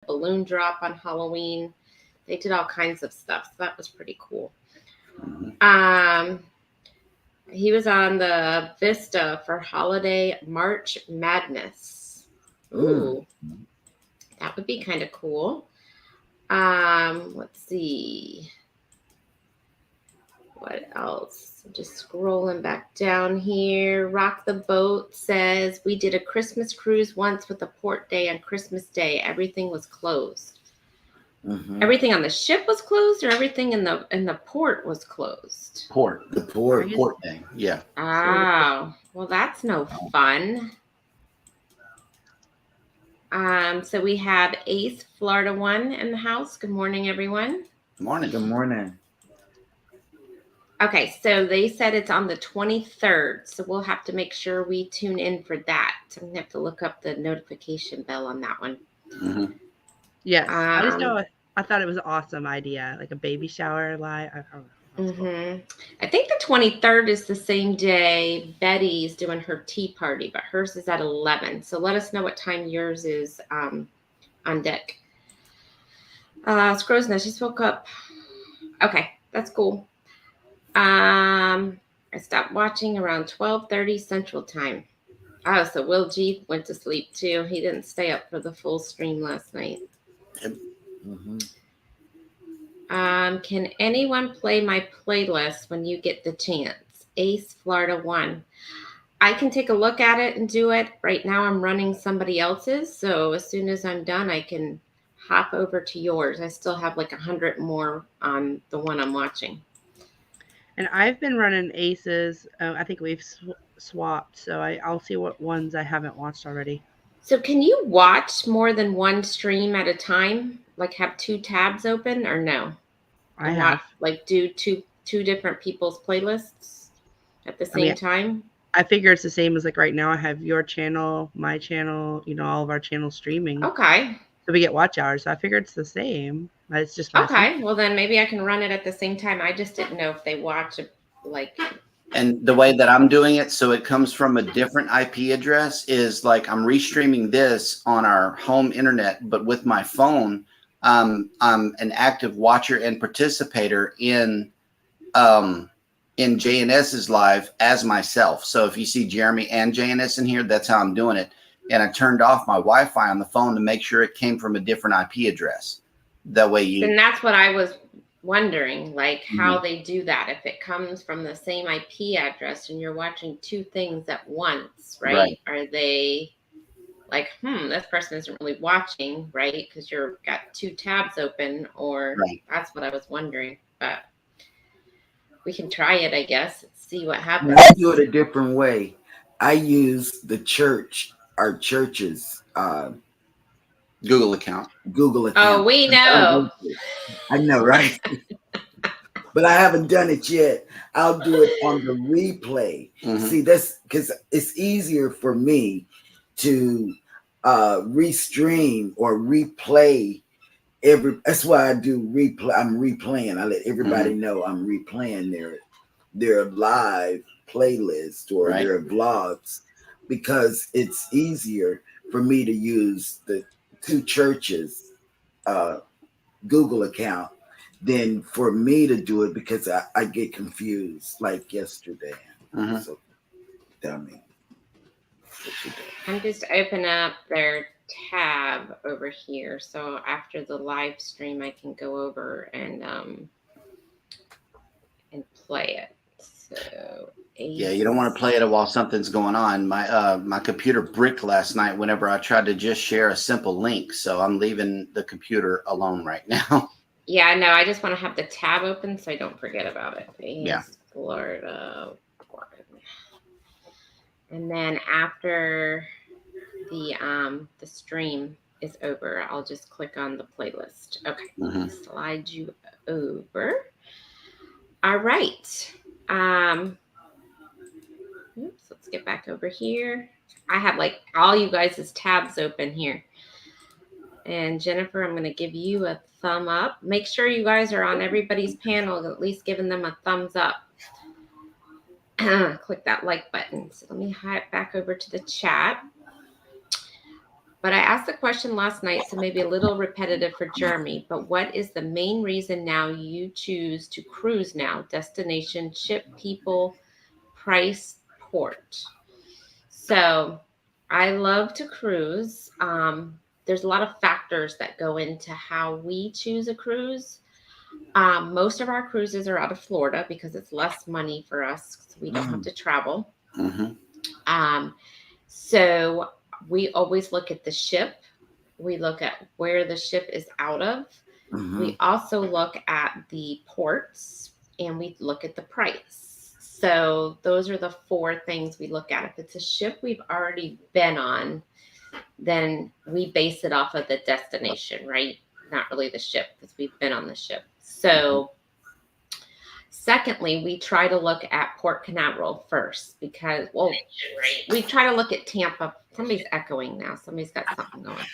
balloon drop on Halloween. They did all kinds of stuff. So that was pretty cool. Um, he was on the Vista for Holiday March Madness. Ooh, that would be kind of cool. Let's see. What else? I'm just scrolling back down here. Rock the Boat says, we did a Christmas cruise once with a port day on Christmas Day. Everything was closed. Everything on the ship was closed, or everything in the port was closed? The port thing. Yeah. Oh, well, that's no fun. So we have Ace Florida One in the house. Good morning, everyone. Morning. Good morning. Okay, so they said it's on the 23rd, so we'll have to make sure we tune in for that. So I'm gonna have to look up the notification bell on that one. Yes, I just know. I thought it was an awesome idea, like a baby shower live. I don't know. Cool. I think the 23rd is the same day Betty's doing her tea party, but hers is at 11. So let us know what time yours is on deck. Scrooge, she just woke up. Okay, that's cool. I stopped watching around 12:30 Central Time. Oh, so Will G went to sleep too. He didn't stay up for the full stream last night. Can anyone play my playlist when you get the chance? Ace Florida One. I can take a look at it and do it. Right now I'm running somebody else's, so as soon as I'm done, I can hop over to yours. I still have like 100 more on the one I'm watching. And I've been running Aces. I think we've swapped, so I'll see what ones I haven't watched already. So can you watch more than one stream at a time? Like have two tabs open, or no? I have. Like do two different people's playlists at the same time? I figure it's the same as like right now I have your channel, my channel, all of our channels streaming. Okay. So we get watch hours. So I figure it's the same. It's just okay. Well, then maybe I can run it at the same time. I just didn't know if they watch it like. And the way that I'm doing it, so it comes from a different IP address, is like I'm restreaming this on our home internet, but with my phone, I'm an active watcher and participator in JNS's live as myself. So if you see Jeremy and JNS in here, that's how I'm doing it. And I turned off my Wi-Fi on the phone to make sure it came from a different IP address. That way you. And that's what I was wondering, like how they do that. If it comes from the same IP address and you're watching two things at once, right? Are they like, this person isn't really watching, right? Because you've got two tabs open, or that's what I was wondering. But we can try it, I guess, and see what happens. I do it a different way. I use the church, our church's Google account. Oh, we know. I know, right? But I haven't done it yet. I'll do it on the replay. See, that's because it's easier for me to restream or replay that's why I do replay. I'm replaying. I let everybody know I'm replaying their live playlist or their vlogs, because it's easier for me to use the two churches Google account than for me to do it, because I get confused like yesterday. So tell me what you do. I'm just open up their tab over here, so after the live stream I can go over and play it. So yeah, you don't want to play it while something's going on. My computer bricked last night whenever I tried to just share a simple link, so I'm leaving the computer alone right now. Yeah, no, I just want to have the tab open so I don't forget about it. Yeah. Florida. And then after the stream is over, I'll just click on the playlist. Okay, slide you over. All right. Oops, let's get back over here. I have like all you guys' tabs open here. And Jennifer, I'm going to give you a thumb up. Make sure you guys are on everybody's panel, at least giving them a thumbs up. Click that like button. So let me hop back over to the chat. But I asked the question last night, so maybe a little repetitive for Jeremy. But what is the main reason now you choose to cruise now? Destination, ship, people, price, port. So I love to cruise. There's a lot of factors that go into how we choose a cruise. Most of our cruises are out of Florida because it's less money for us, so we don't have to travel. Mm-hmm. So we always look at the ship. We look at where the ship is out of. We also look at the ports, and we look at the price. So those are the 4 things we look at. If it's a ship we've already been on, then we base it off of the destination, right? Not really the ship, because we've been on the ship. So secondly, we try to look at Port Canaveral first because, well, we try to look at Tampa. Somebody's echoing now. Somebody's got something going.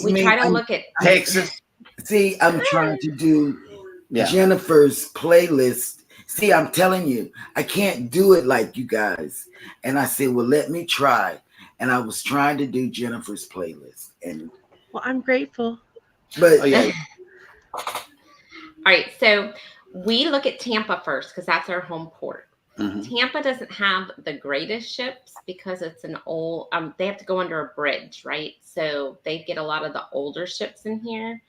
We try to look at Texas. See, I'm trying to do Jennifer's playlist. See, I'm telling you, I can't do it like you guys. And I said, well, let me try. And I was trying to do Jennifer's playlist. And well, I'm grateful. But all right, so we look at Tampa first because that's our home port. Tampa doesn't have the greatest ships because it's an old, they have to go under a bridge, right? So they get a lot of the older ships in here.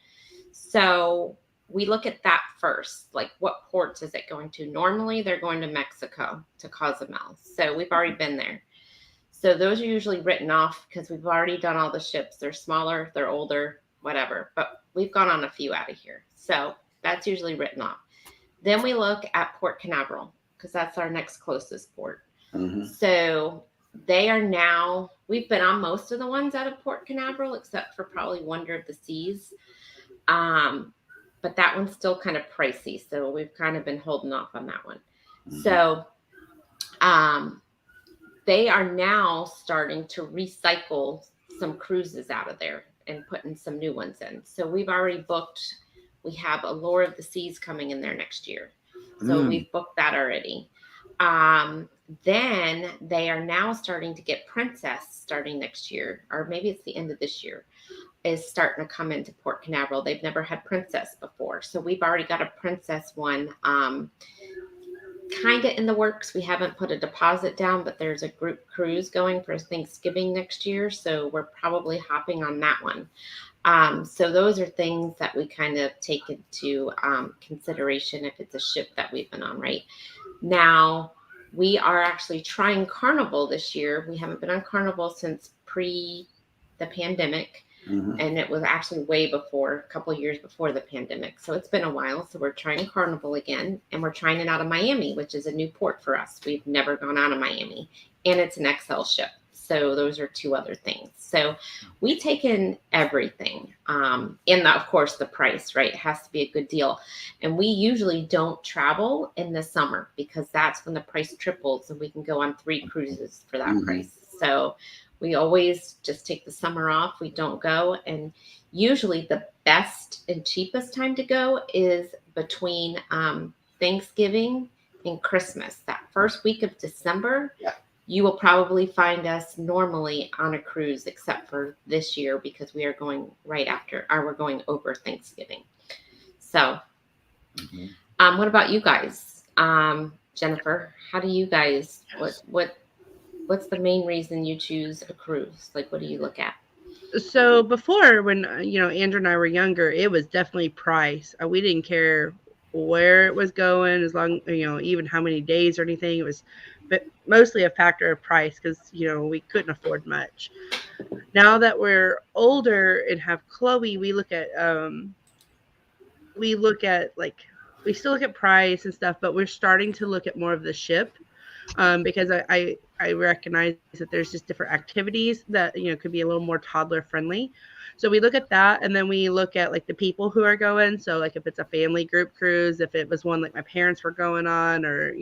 So we look at that first, like what ports is it going to? Normally they're going to Mexico, to Cozumel. So we've already been there. So those are usually written off because we've already done all the ships. They're smaller, they're older, whatever. But we've gone on a few out of here. So that's usually written off. Then we look at Port Canaveral because that's our next closest port. So they are now, we've been on most of the ones out of Port Canaveral except for probably Wonder of the Seas. But that one's still kind of pricey. So we've kind of been holding off on that one. So they are now starting to recycle some cruises out of there and putting some new ones in. So we've already booked, we have Allure of the Seas coming in there next year. So we've booked that already. Then they are now starting to get Princess starting next year, or maybe it's the end of this year, is starting to come into Port Canaveral. They've never had Princess before. So we've already got a Princess one kind of in the works. We haven't put a deposit down, but there's a group cruise going for Thanksgiving next year. So we're probably hopping on that one. So those are things that we kind of take into consideration if it's a ship that we've been on, right? Now, we are actually trying Carnival this year. We haven't been on Carnival since pre the pandemic. And it was actually way before, a couple of years before the pandemic. So it's been a while. So we're trying Carnival again, and we're trying it out of Miami, which is a new port for us. We've never gone out of Miami, and it's an XL ship. So those are 2 other things. So we take in everything. And of course, the price, right? It has to be a good deal. And we usually don't travel in the summer because that's when the price triples and we can go on 3 cruises for that price. So we always just take the summer off. We don't go. And usually the best and cheapest time to go is between Thanksgiving and Christmas. That first week of December, you will probably find us normally on a cruise, except for this year because we are going right after, or we're going over Thanksgiving. So what about you guys? Jennifer, how do you guys, what's the main reason you choose a cruise? Like, what do you look at? So before, when Andrew and I were younger, it was definitely price. We didn't care where it was going, as long even how many days or anything. It was mostly a factor of price because we couldn't afford much. Now that we're older and have Chloe, we look at like, we still look at price and stuff, but we're starting to look at more of the ship. Because I recognize that there's just different activities that could be a little more toddler friendly. So we look at that, and then we look at like the people who are going. So like if it's a family group cruise, if it was one like my parents were going on, or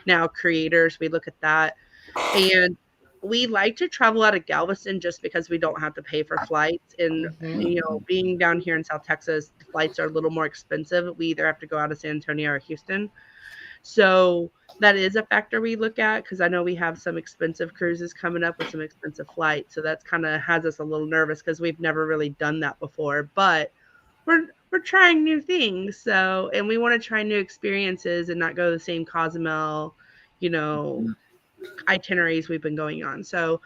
now creators, we look at that. And we like to travel out of Galveston just because we don't have to pay for flights. And being down here in South Texas, the flights are a little more expensive. We either have to go out of San Antonio or Houston. So that is a factor we look at, because I know we have some expensive cruises coming up with some expensive flights. So that's kind of has us a little nervous because we've never really done that before. But we're trying new things. So, and we want to try new experiences and not go the same Cozumel, itineraries we've been going on. So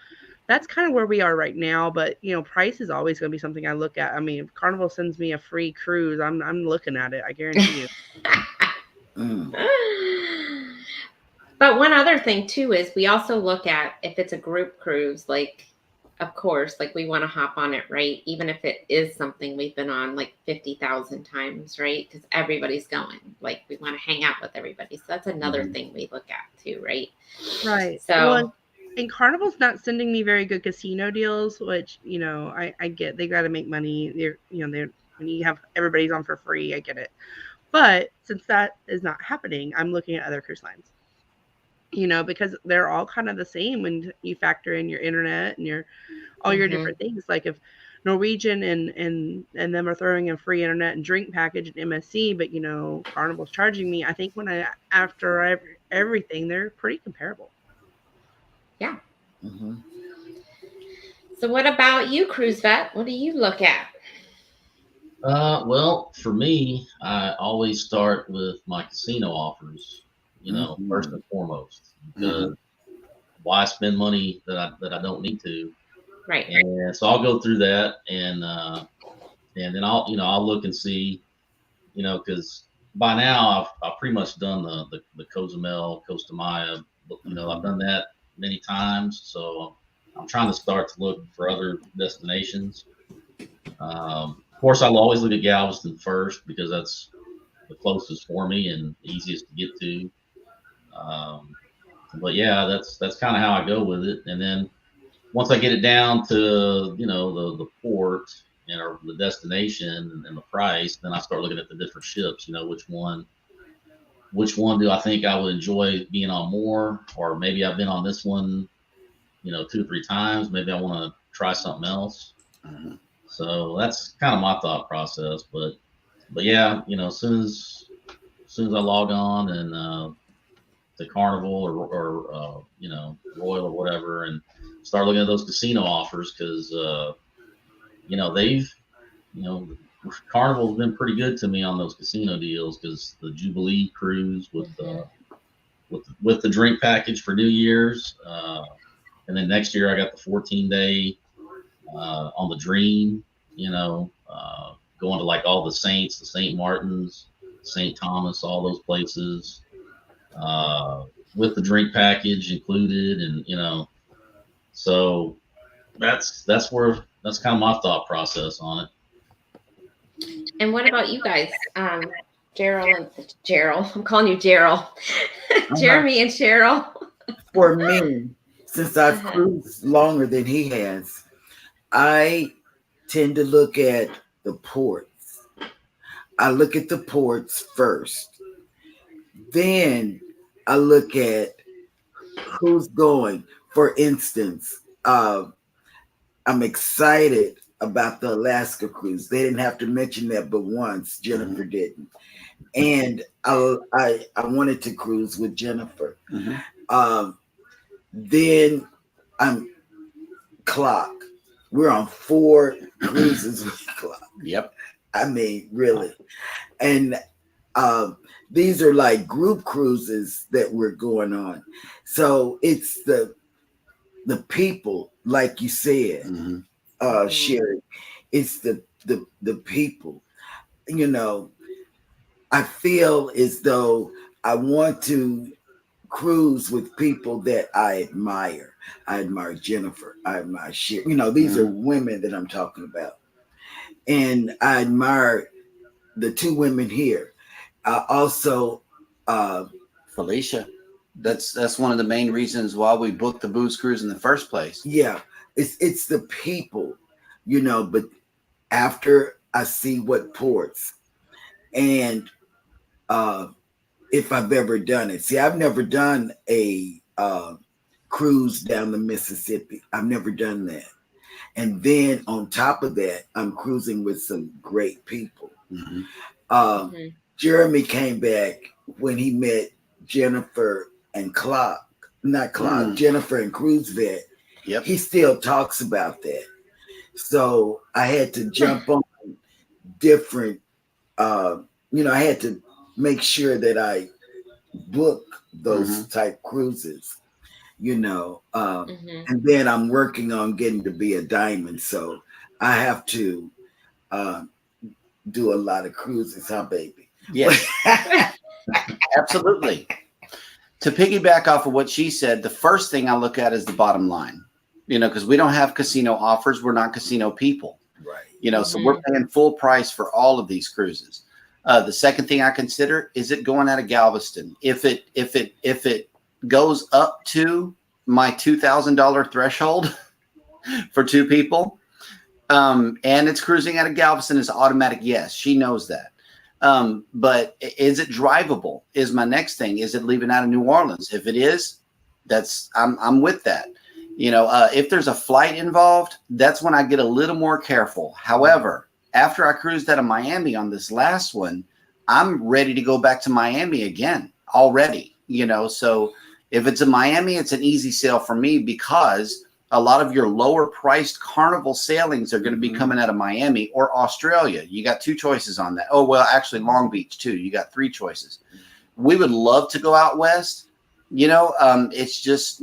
that's kind of where we are right now. But price is always going to be something I look at. I mean, if Carnival sends me a free cruise, I'm looking at it. I guarantee you. But one other thing too is we also look at if it's a group cruise, like, of course, like we want to hop on it, right? Even if it is something we've been on like 50,000 times, right? Because everybody's going, like we want to hang out with everybody. So that's another thing we look at too, right? Right. So, well, and Carnival's not sending me very good casino deals, which I get. They got to make money. They're when you have everybody's on for free, I get it. But since that is not happening, I'm looking at other cruise lines. Because they're all kind of the same when you factor in your internet and your all your different things. Like if Norwegian and them are throwing in free internet and drink package and MSC, but Carnival's charging me. I think after everything, they're pretty comparable. Yeah. So what about you, Cruise Vet? What do you look at? Well, for me, I always start with my casino offers, first and foremost, because why spend money that I don't need to? Right. And so I'll go through that, and then I'll look and see, because by now I've pretty much done the Cozumel, Costa Maya, I've done that many times, so I'm trying to start to look for other destinations. Of course, I'll always look at Galveston first because that's the closest for me and the easiest to get to. But yeah, that's kind of how I go with it. And then once I get it down to the port or the destination and the price, then I start looking at the different ships. Which one do I think I would enjoy being on more, or maybe I've been on this one, 2 or 3 times. Maybe I want to try something else. So that's kind of my thought process. But yeah, as soon as I log on and the Carnival or Royal or whatever, and start looking at those casino offers, because Carnival's been pretty good to me on those casino deals, because the Jubilee cruise with the drink package for New Year's, and then next year I got the 14-day on the Dream, going to like all the Saints, the St. Martin's, St. Thomas, all those places, with the drink package included, and so that's kind of my thought process on it. And what about you guys, Gerald? I'm calling you Gerald. Jeremy and Cheryl. For me, since I've cruised longer than he has, I tend to look at the ports. I look at the ports first. Then I look at who's going. For instance, I'm excited about the Alaska cruise. They didn't have to mention that but once. Jennifer didn't. And I wanted to cruise with Jennifer. Then I'm Clock. We're on 4 cruises with Clock. Yep. I mean, really. And these are like group cruises that we're going on. So it's the people, like you said, Sherry. It's the people. I feel as though I want to cruise with people that I admire. I admire Jennifer. I admire Sherry. These are women that I'm talking about. And I admire the 2 women here. Also, Felicia. That's one of the main reasons why we booked the booze cruise in the first place. Yeah, it's the people, But after I see what ports, and if I've ever done it. See, I've never done a cruise down the Mississippi. I've never done that. And then on top of that, I'm cruising with some great people. Jeremy came back when he met Jennifer and Jennifer and Cruise Vet, Yep. he still talks about that. So I had to jump on different, I had to make sure that I book those type cruises, Mm-hmm. and then I'm working on getting to be a diamond. So I have to do a lot of cruises, huh, baby? Yes. Absolutely. To piggyback off of what she said, the first thing I look at is the bottom line, because we don't have casino offers. We're not casino people, Right. So we're paying full price for all of these cruises. The second thing I consider is it going out of Galveston. If it goes up to my $2,000 threshold for two people, and it's cruising out of Galveston, is automatic yes. She knows that. But is it drivable is my next thing. Is it leaving out of New Orleans? If it is, I'm with that. If there's a flight involved, that's when I get a little more careful. However, after I cruised out of Miami on this last one, I'm ready to go back to Miami again already, so if it's in Miami, it's an easy sail for me because a lot of your lower priced Carnival sailings are going to be coming out of Miami or Australia. You got two choices on that. Oh, well, actually Long Beach too. You got three choices. We would love to go out west. It's just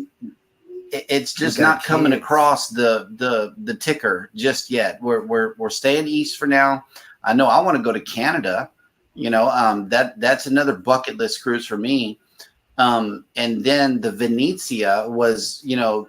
not coming across the ticker just yet. We're staying east for now. I know I want to go to Canada. That's another bucket list cruise for me. And then the Venezia was,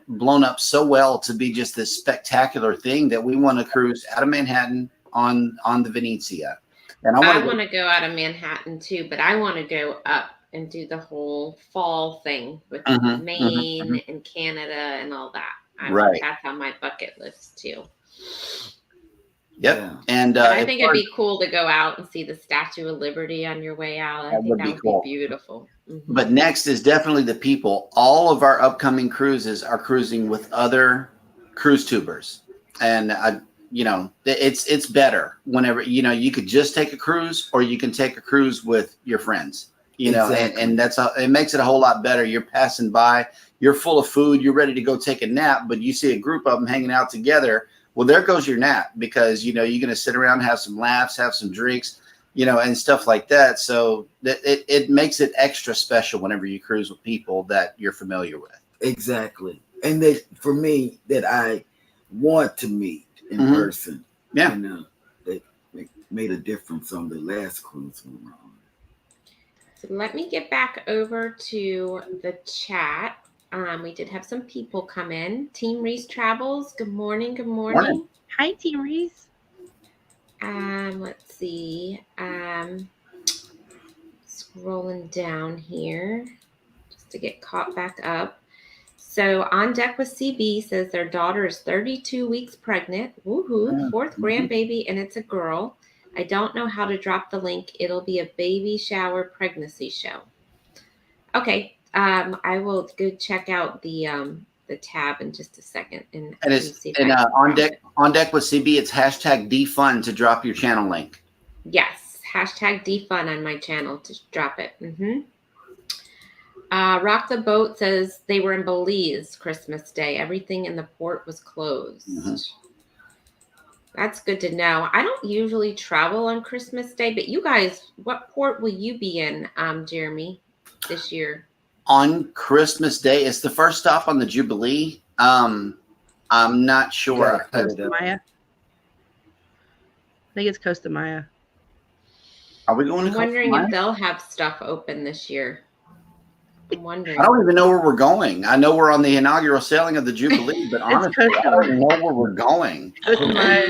blown up so well to be just this spectacular thing that we want to cruise out of Manhattan on the Venezia. And I want to go out of Manhattan too, but I want to go up and do the whole fall thing with Maine and Canada and all that. That's on my bucket list too. Yep. Yeah. And I think it'd be cool to go out and see the Statue of Liberty on your way out. I think that would be beautiful. Mm-hmm. But next is definitely the people. All of our upcoming cruises are cruising with other cruise tubers. And, it's better whenever, you could just take a cruise or you can take a cruise with your friends, Exactly. and it makes it a whole lot better. You're passing by, you're full of food, you're ready to go take a nap, but you see a group of them hanging out together. Well, there goes your nap because, you're going to sit around, have some laughs, have some drinks, and stuff like that. So it makes it extra special whenever you cruise with people that you're familiar with. Exactly. And that for me, that I want to meet in person. Yeah. That made a difference on the last cruise we were on. So let me get back over to the chat. We did have some people come in. Team Reese Travels. Good morning. Good morning. Morning. Hi, Team Reese. Let's see. Scrolling down here just to get caught back up. So On Deck with CB says their daughter is 32 weeks pregnant. Woohoo! Fourth grandbaby, and it's a girl. I don't know how to drop the link. It'll be a baby shower pregnancy show. Okay. I will go check out the tab in just a second and see if On deck with CB, it's #defund to drop your channel link. Yes, #defund on my channel to drop it. Rock the Boat says they were in Belize Christmas Day. Everything in the port was closed. That's good to know. I don't usually travel on Christmas Day, but you guys, what port will you be in, Jeremy, this year? On Christmas Day, it's the first stop on the Jubilee. I'm not sure. Costa Maya. I think it's Costa Maya. Are we going to I'm wondering if they'll have stuff open this year. I'm wondering. I don't even know where we're going. I know we're on the inaugural sailing of the Jubilee, but honestly, I don't even know where we're going. Costa Maya,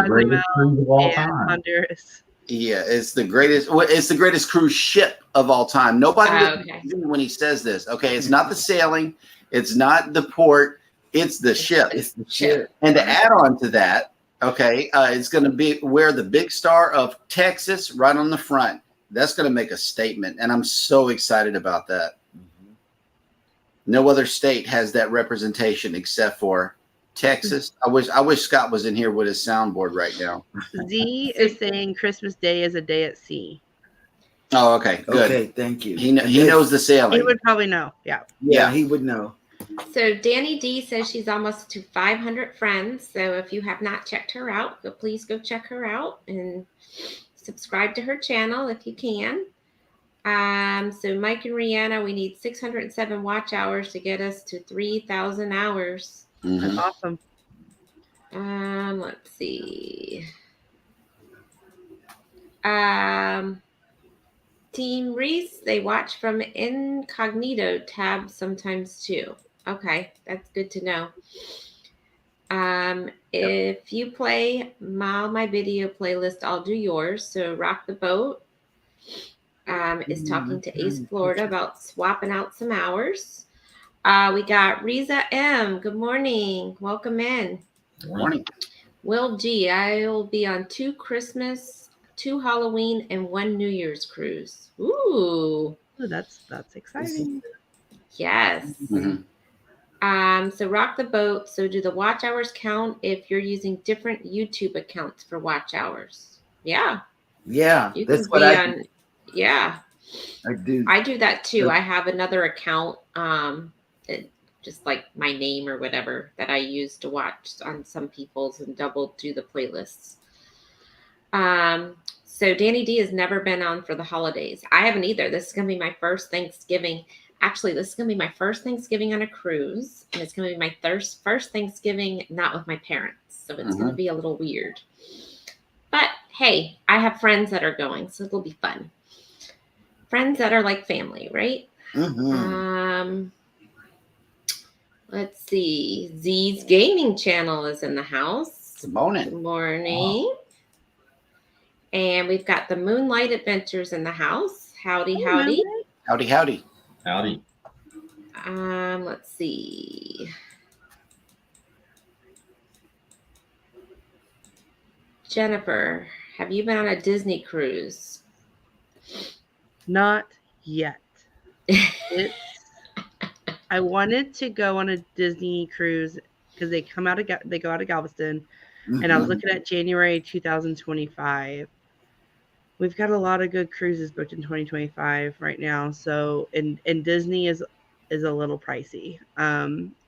Greatest cruise of all time. Honduras. Yeah, it's the greatest. It's the greatest cruise ship of all time. Nobody when he says this. Okay, it's not the sailing, it's not the port, it's the ship. It's the ship. And to add on to that, okay, it's going to be wear the big star of Texas right on the front. That's going to make a statement, and I'm so excited about that. No other state has that representation except for Texas. I wish Scott was in here with his soundboard right now. Z is saying Christmas Day is a day at sea. Oh, okay, good. Okay, thank you. He knows the He sailing. would probably know. Yeah. Yeah, Yeah. he would know. So Danny D says she's almost to 500 friends. So if you have not checked her out, please go check her out and subscribe to her channel if you can. So Mike and Rihanna, we need 607 watch hours to get us to 3,000 hours. That's awesome. Let's see. Team Reese, they watch from incognito tab sometimes too. Okay, that's good to know. If you play my video playlist, I'll do yours. So Rock the Boat is talking to Ace Florida about swapping out some hours. We got Riza M. Good morning. Welcome in. Good morning. Will G. I'll be on 2 Christmas, 2 Halloween, and 1 New Year's cruise. Ooh. Oh, that's exciting. Yes. So Rock the Boat. So do the watch hours count if you're using different YouTube accounts for watch hours? Yeah. Yeah, You that's can what be I on. Yeah. I do. I do that too. Yep. I have another account, just like my name or whatever that I use to watch on some people's and double do the playlists. So Danny D has never been on for the holidays. I haven't either. This is going to be my first Thanksgiving. Actually, this is going to be my first Thanksgiving on a cruise, and it's going to be my first Thanksgiving not with my parents. So it's going to be a little weird. But hey, I have friends that are going, so it'll be fun. Friends that are like family, right? Let's see. Z's Gaming Channel is in the house. Good morning. Good morning. Wow. And we've got the Moonlight Adventures in the house. Howdy, howdy. Howdy, howdy. Howdy. Let's see. Jennifer, have you been on a Disney cruise? Not yet. I wanted to go on a Disney cruise because they go out of Galveston, and I was looking at January 2025. We've got a lot of good cruises booked in 2025 right now. So, and Disney is a little pricey.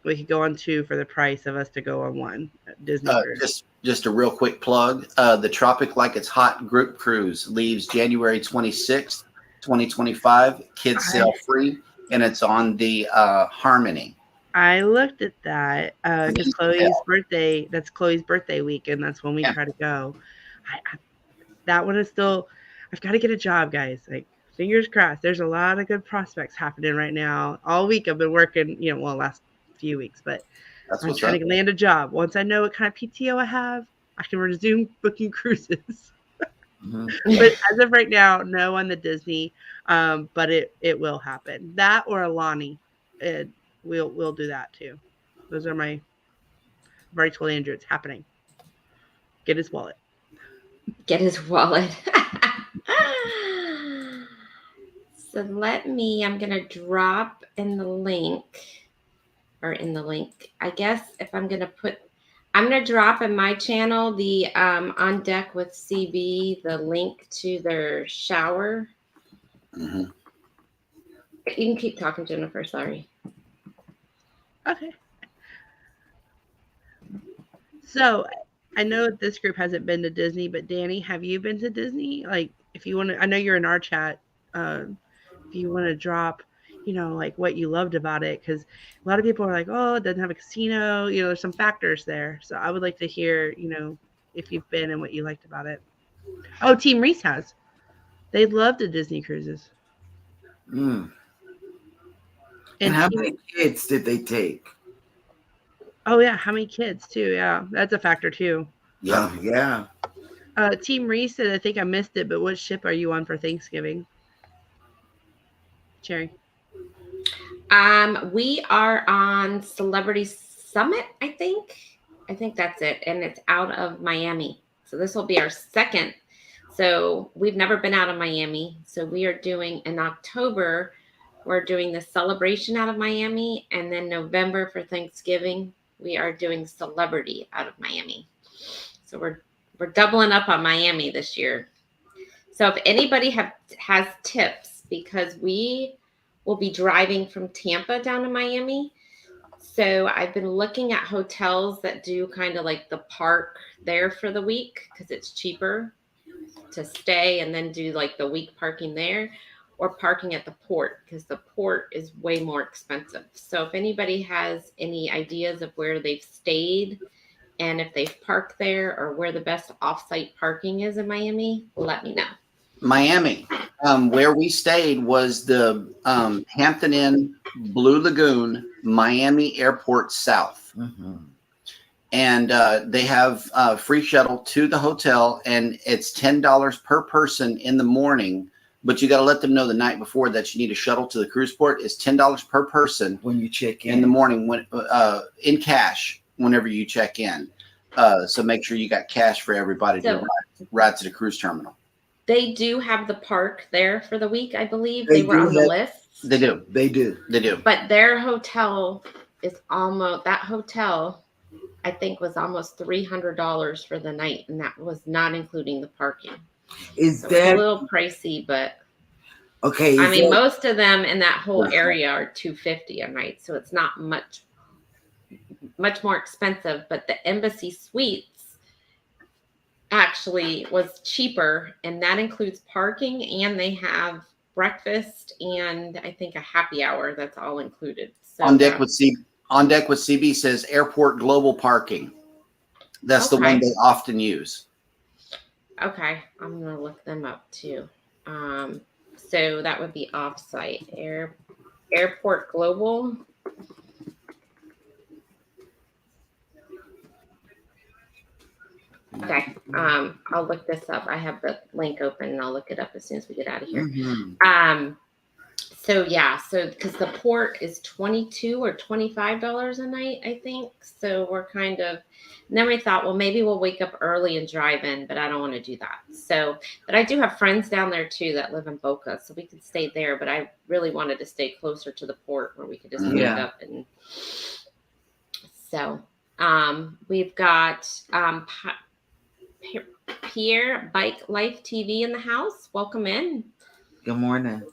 We could go on 2 for the price of us to go on 1 Disney cruise. Just a real quick plug. The Tropic Like It's Hot group cruise leaves January 26th, 2025. Kids sail free, and it's on the Harmony. I looked at that because that's Chloe's birthday week, and that's when we try to go. That one is still, I've got to get a job, guys. Like, fingers crossed. There's a lot of good prospects happening right now. All week I've been working, last few weeks, but I'm trying to land a job. Once I know what kind of PTO I have, I can resume booking cruises. But as of right now, no on the Disney, but it will happen. That or Alani, we'll do that too. Those are my. I've already told Andrew it's happening. Get his wallet. Get his wallet. So I'm going to drop in the link. I guess if I'm going to drop in my channel the On Deck with CB, the link to their shower. You can keep talking, Jennifer. Sorry. Okay. So I know this group hasn't been to Disney, but Danny, have you been to Disney? Like, if you want to, I know you're in our chat. If you want to drop, like what you loved about it, because a lot of people are like, oh, it doesn't have a casino. There's some factors there. So I would like to hear, if you've been and what you liked about it. Oh, Team Reese has. They love the Disney cruises. And how many kids did they take? Oh yeah, how many kids too? Yeah, that's a factor too. Yeah. Team Reese said, I think I missed it, but what ship are you on for Thanksgiving? Cherry. We are on Celebrity Summit, I think. I think that's it. And it's out of Miami. So this will be our second. So we've never been out of Miami. So we are doing in October, we're doing the Celebration out of Miami. And then November for Thanksgiving, we are doing Celebrity out of Miami. So we're doubling up on Miami this year. So if anybody has tips because we will be driving from Tampa down to Miami. So I've been looking at hotels that do kind of like the park there for the week because it's cheaper to stay and then do like the week parking there, or parking at the port because the port is way more expensive. So if anybody has any ideas of where they've stayed and if they've parked there or where the best offsite parking is in Miami, let me know. Miami, where we stayed was the Hampton Inn, Blue Lagoon, Miami Airport South. And they have a free shuttle to the hotel, and it's $10 per person in the morning. But you got to let them know the night before that you need a shuttle to the cruise port. It's $10 per person when you check in the morning, when in cash whenever you check in. So make sure you got cash for everybody to ride to the cruise terminal. They do have the park there for the week, I believe. They were on the list. They do. They do. They do. But their hotel is almost, that hotel, I think, was almost $300 for the night, and that was not including the parking. Is So that it's a little pricey, but okay? I mean, most of them in that whole area are $250 a night, so it's not much more expensive. But the Embassy Suites actually was cheaper, and that includes parking, and they have breakfast and I think a happy hour that's all included. So on deck with CB says Airport Global Parking. That's the one they often use. Okay, I'm gonna look them up too. So that would be offsite Airport Global. Okay, I'll look this up. I have the link open and I'll look it up as soon as we get out of here. So yeah, so because the port is $22 or $25 a night, I think. So we're kind of, and then we thought, well, maybe we'll wake up early and drive in, but I don't want to do that. So, but I do have friends down there too that live in Boca, so we could stay there. But I really wanted to stay closer to the port where we could just wake up and. So, we've got Pierre Bike Life TV in the house. Welcome in. Good morning.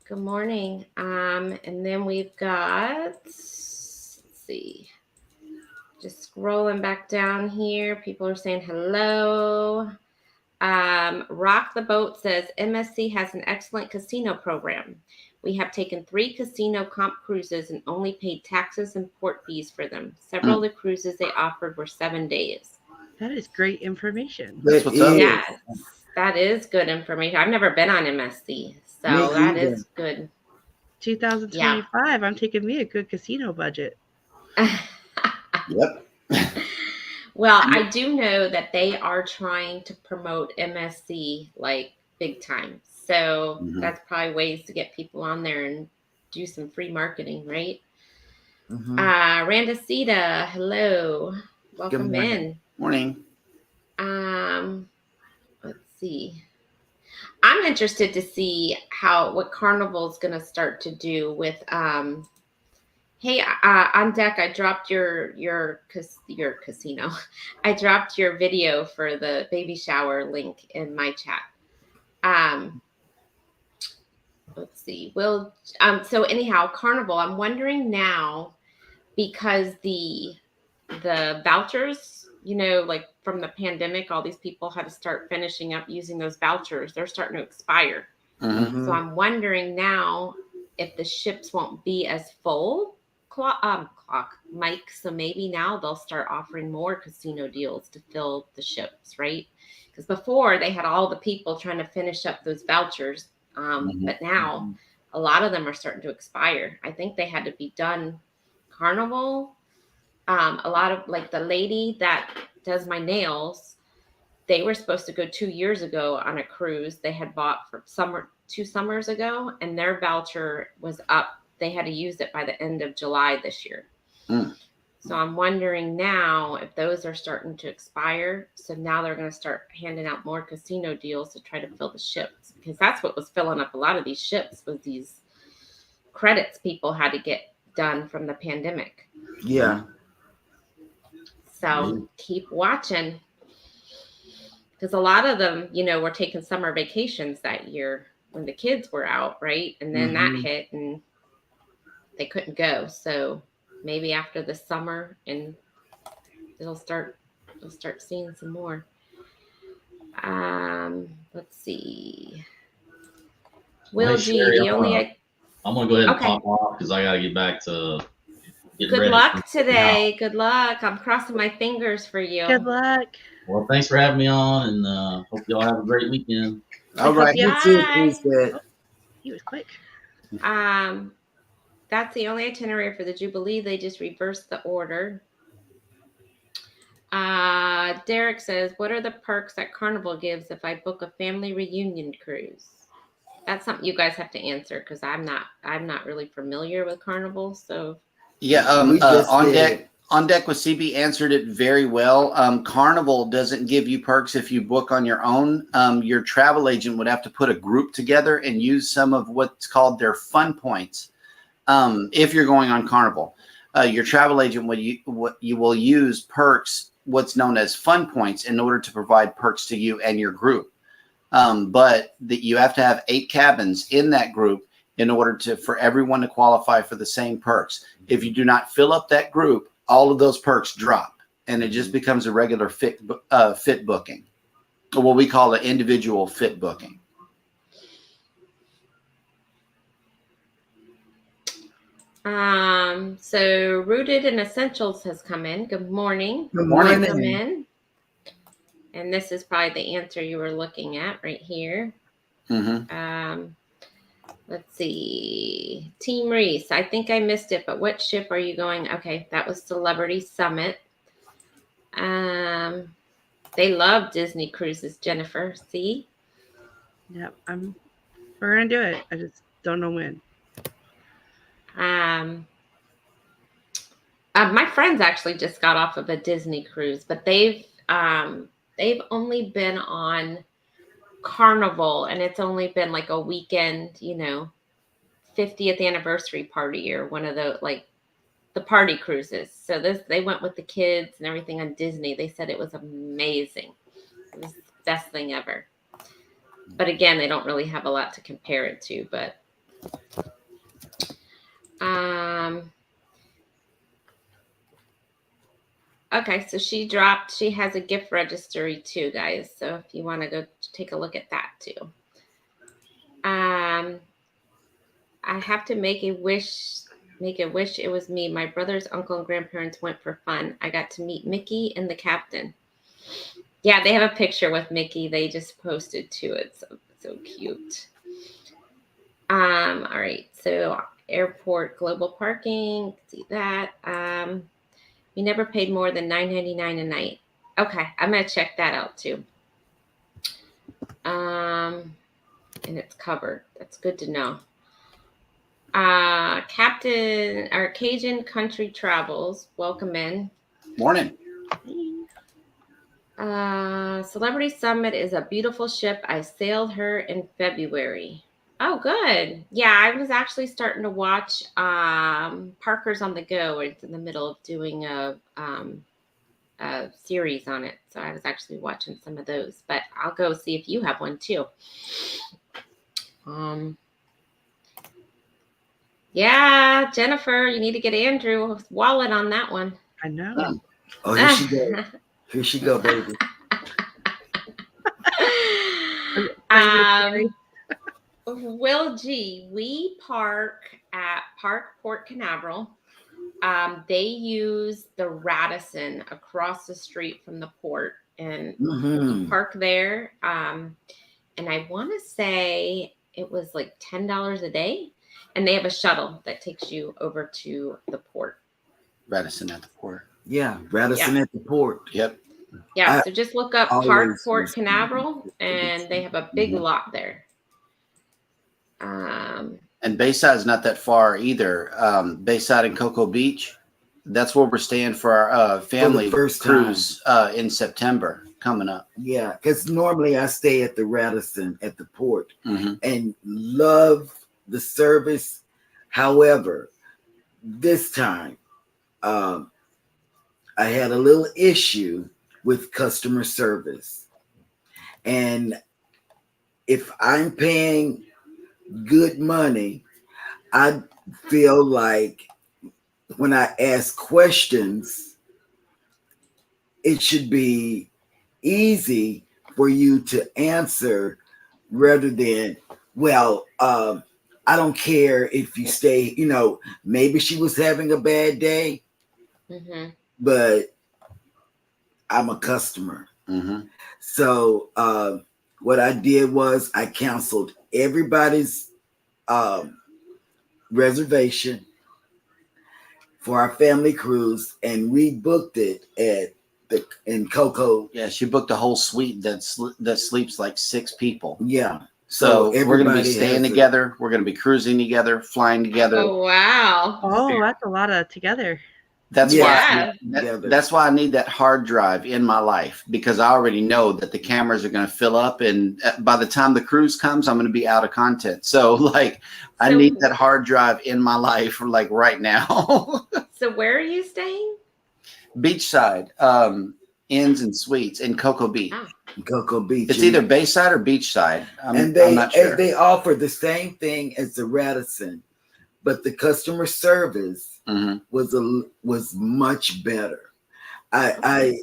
Good morning. And then we've got, let's see, just scrolling back down here. People are saying hello. Rock the Boat says MSC has an excellent casino program. We have taken 3 casino comp cruises and only paid taxes and port fees for them. Several of the cruises they offered were 7 days. That is great information. That's what's up. Yes, that is good information. I've never been on MSC, so that is good. 2025, I'm taking me a good casino budget. Yep. Well, I do know that they are trying to promote MSC like big time. So that's probably ways to get people on there and do some free marketing, right? Randacita, hello. Welcome in. Morning. Let's see. I'm interested to see what Carnival's going to start to do with hey, on deck, I dropped your casino. I dropped your video for the baby shower link in my chat. Let's see. So anyhow, Carnival, I'm wondering now, because the vouchers, like from the pandemic, all these people had to start finishing up using those vouchers. They're starting to expire. So I'm wondering now if the ships won't be as full, Mike. So maybe now they'll start offering more casino deals to fill the ships, right? Because before they had all the people trying to finish up those vouchers. But now a lot of them are starting to expire. I think they had to be done. Carnival, a lot of like the lady that does my nails, they were supposed to go 2 years ago on a cruise they had bought for 2 summers ago, and their voucher was up. They had to use it by the end of July this year. So I'm wondering now if those are starting to expire. So now they're going to start handing out more casino deals to try to fill the ships, because that's what was filling up a lot of these ships, was these credits people had to get done from the pandemic. Yeah. So keep watching, because a lot of them, were taking summer vacations that year. when the kids were out, right? And then that hit and they couldn't go. So maybe after the summer and they'll start seeing some more. Let's see. Well, Will hey, G, Sherry, the only I'm gonna go ahead and okay. pop off because I got to get back to getting Good ready. luck today. Good luck. I'm crossing my fingers for you. Good luck. Well, thanks for having me on, and hope y'all have a great weekend. All right. You too, Bye. Chris. He was quick. That's the only itinerary for the Jubilee. They just reversed the order. Derek says, what are the perks that Carnival gives if I book a family reunion cruise? That's something you guys have to answer because I'm not really familiar with Carnival. So Yeah, on deck with CB answered it very well. Carnival doesn't give you perks if you book on your own. Your travel agent would have to put a group together and use some of what's called their fun points. If you're going on Carnival, your travel agent will use perks, what's known as fun points, in order to provide perks to you and your group. But you have to have 8 cabins in that group in order for everyone to qualify for the same perks. If you do not fill up that group, all of those perks drop, and it just becomes a regular fit booking, or what we call an individual fit booking. So Rooted in Essentials has come in. Good morning. Good morning. Come in. And this is probably the answer you were looking at right here. Let's see. Team Reese, I think I missed it, but what ship are you going? Okay, that was Celebrity Summit. They love Disney cruises, Jennifer. See? Yep, we're gonna do it. I just don't know when. My friends actually just got off of a Disney cruise, but they've only been on Carnival, and it's only been like a weekend, 50th anniversary party or one of the party cruises. So they went with the kids and everything on Disney. They said it was amazing. It was the best thing ever. But again, they don't really have a lot to compare it to, but okay, so she has a gift registry too, guys. So if you want to go take a look at that too. I have to make a wish it was me. My brother's uncle and grandparents went for fun. I got to meet Mickey and the captain. Yeah, they have a picture with Mickey. They just posted to it. So cute. All right. So airport global parking. See that. We never paid more than $9.99 a night. Okay, I'm gonna check that out too. And it's covered. That's good to know. Captain or Cajun Country Travels, welcome in. Morning. Celebrity Summit is a beautiful ship. I sailed her in February. Oh, good. Yeah, I was actually starting to watch Parker's on the Go. It's in the middle of doing a series on it. So I was actually watching some of those, but I'll go see if you have one too. Yeah, Jennifer, you need to get Andrew's wallet on that one. I know. Oh, here she go. Here she go, baby. Will G, we park at Park Port Canaveral. They use the Radisson across the street from the port, and park there. And I want to say it was like $10 a day, and they have a shuttle that takes you over to the port. Radisson at the port. Yeah, Radisson at the port. Yep. Yeah, so just look up Park Port Canaveral, and they have a big lot there. And Bayside is not that far either. Bayside and Cocoa Beach. That's where we're staying for our family cruise in September coming up. Yeah, because normally I stay at the Radisson at the port and love the service. However, this time I had a little issue with customer service. And if I'm paying good money, I feel like when I ask questions, it should be easy for you to answer rather than, well, I don't care if you stay, maybe she was having a bad day, but I'm a customer. So what I did was I canceled everybody's reservation for our family cruise and rebooked it in Coco. Yeah, she booked a whole suite that sleeps like 6 people. Yeah. So we're going to be staying together. We're going to be cruising together, flying together. Oh, wow. Oh, that's a lot of together. That's Yeah. that's why I need that hard drive in my life, because I already know that the cameras are going to fill up, and by the time the cruise comes, I'm going to be out of content. So I need that hard drive in my life like right now. So where are you staying? Beachside, Inns and Suites in Cocoa Beach. Oh. Cocoa Beach. It's either Bayside or Beachside. I'm not sure. They offer the same thing as the Radisson, but the customer service was much better. I've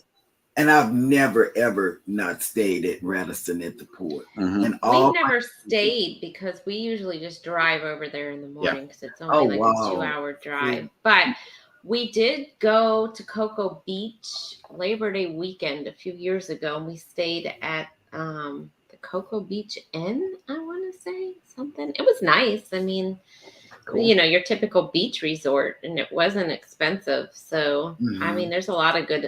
never ever not stayed at Radisson at the port. We've never stayed because we usually just drive over there in the morning because it's only a 2-hour drive. But we did go to Cocoa Beach Labor Day weekend a few years ago, and we stayed at the Cocoa Beach Inn, I want to say something. It was nice. I mean, cool. Your typical beach resort, and it wasn't expensive. So, I mean, there's a lot of good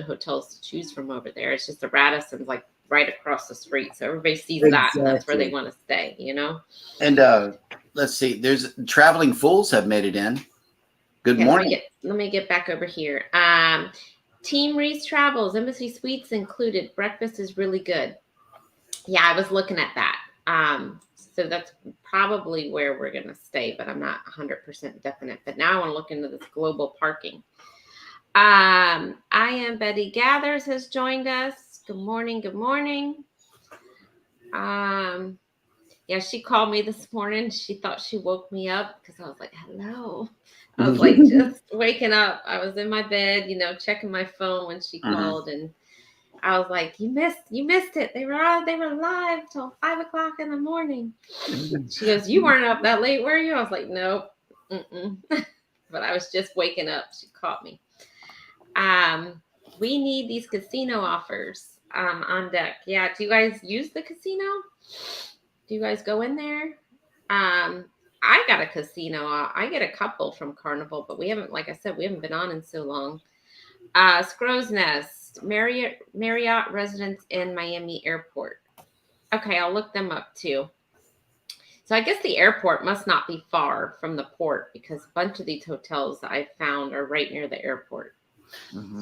hotels to choose from over there. It's just the Radisson's like right across the street. So everybody sees that, and that's where they want to stay, And let's see, there's Traveling Fools have made it in. Good morning. Let me get back over here. Team Reese Travels, Embassy Suites included. Breakfast is really good. Yeah, I was looking at that. So that's probably where we're going to stay, but I'm not 100% definite. But now I want to look into this global parking. I am Betty Gathers has joined us. Good morning. Good morning. Yeah, she called me this morning. She thought she woke me up because I was like, hello. I was like just waking up. I was in my bed, checking my phone when she called, and I was like, you missed it. They were live till 5:00 in the morning. She goes, you weren't up that late, were you? I was like, nope. But I was just waking up. She caught me. We need these casino offers on deck. Yeah. Do you guys use the casino? Do you guys go in there? I got a casino. I get a couple from Carnival, but we haven't, like I said, we haven't been on in so long. Scrow's Nest, Marriott Residence in Miami Airport. Okay, I'll look them up too. So I guess the airport must not be far from the port, because a bunch of these hotels that I found are right near the airport.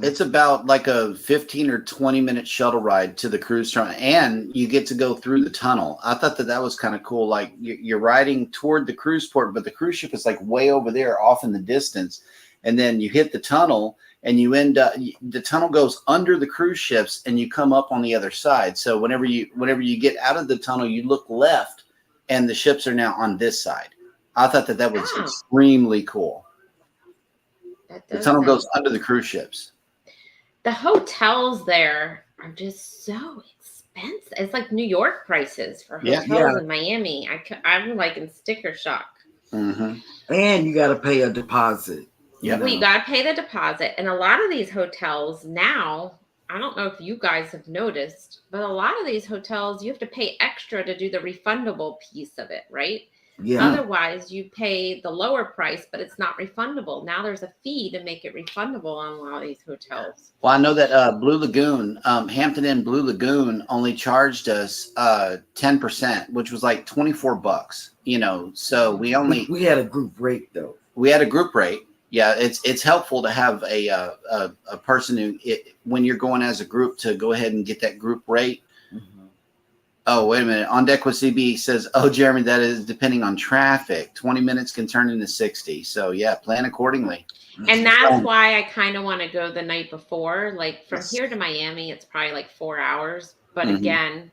It's about like a 15 or 20 minute shuttle ride to the cruise terminal, and you get to go through the tunnel. I thought that was kind of cool. Like you're riding toward the cruise port, but the cruise ship is like way over there off in the distance. And then you hit the tunnel and you end up, the tunnel goes under the cruise ships and you come up on the other side. So whenever you get out of the tunnel, you look left and the ships are now on this side. I thought that was extremely cool. The tunnel goes under the cruise ships. The hotels there are just so expensive. It's like New York prices for hotels in Miami. I'm like in sticker shock. And you got to pay a deposit. Yeah, you got to pay the deposit. And a lot of these hotels now, I don't know if you guys have noticed, but a lot of these hotels, you have to pay extra to do the refundable piece of it, right? Yeah. Otherwise, you pay the lower price, but it's not refundable. Now there's a fee to make it refundable on a lot of these hotels. Well, I know that Blue Lagoon, Hampton Inn Blue Lagoon only charged us 10%, which was like $24. So we had a group rate though. We had a group rate. Yeah, it's helpful to have a person who, when you're going as a group, to go ahead and get that group rate. Oh, wait a minute. On Deck with CB says, oh, Jeremy, that is depending on traffic. 20 minutes can turn into 60. So, yeah, plan accordingly. And that's why I kind of want to go the night before. Like from here to Miami, it's probably like 4 hours. But again,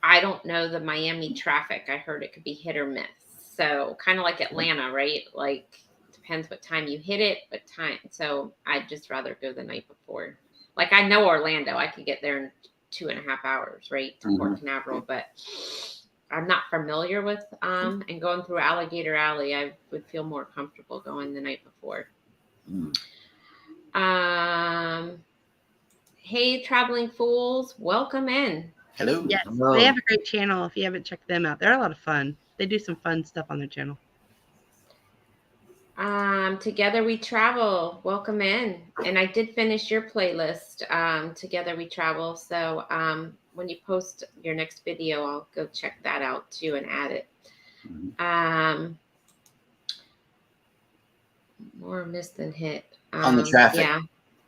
I don't know the Miami traffic. I heard it could be hit or miss. So kind of like Atlanta, right? Like depends what time you hit it, what time. So I'd just rather go the night before. Like I know Orlando, I could get there in 2.5 hours, right, to Port Canaveral, but I'm not familiar with and going through Alligator Alley, I would feel more comfortable going the night before. Hey, Traveling Fools, welcome in. Hello. Yes, Hello. they have a great channel. If you haven't checked them out, they're a lot of fun. They do some fun stuff on their channel. Together We Travel, welcome in. And I did finish your playlist, Together We Travel. So when you post your next video, I'll go check that out too and add it. More miss than hit. On the traffic.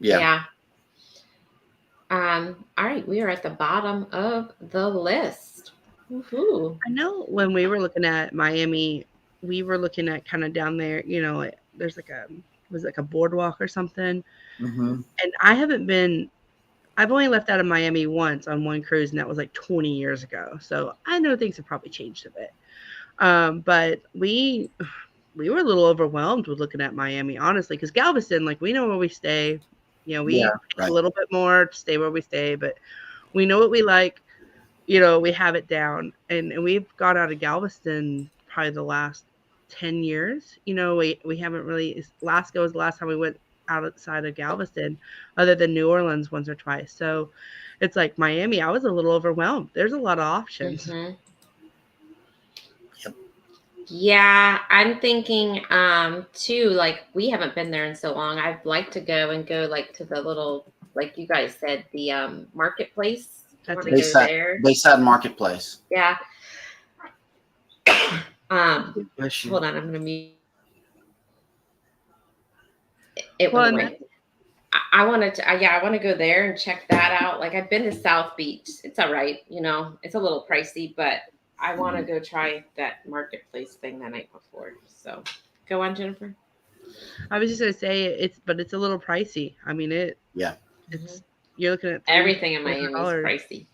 Yeah. All right, we are at the bottom of the list. Woohoo. I know when we were looking at Miami, we were looking at kind of down there, there's like a boardwalk or something. Mm-hmm. And I've only left out of Miami once on one cruise, and that was like 20 years ago. So I know things have probably changed a bit. But we were a little overwhelmed with looking at Miami, honestly, because Galveston, like we know where we stay. We pay a little bit more to stay where we stay, but we know what we like. We have it down, and we've gone out of Galveston probably the last 10 years. We haven't really. Alaska was the last time we went outside of Galveston, other than New Orleans once or twice. So it's like Miami, I was a little overwhelmed. There's a lot of options. Mm-hmm. Yeah, I'm thinking too, like we haven't been there in so long. I'd like to go like to the little, like you guys said, the marketplace. That's Bayside Marketplace. Yeah. Bless you. Hold on, I'm gonna mute. It went away. I wanted to, I want to go there and check that out. Like I've been to South Beach. It's all right, it's a little pricey, but I want to go try that marketplace thing the night before. So go on, Jennifer. I was just gonna say it's a little pricey. I mean you're looking at everything in Miami is pricey.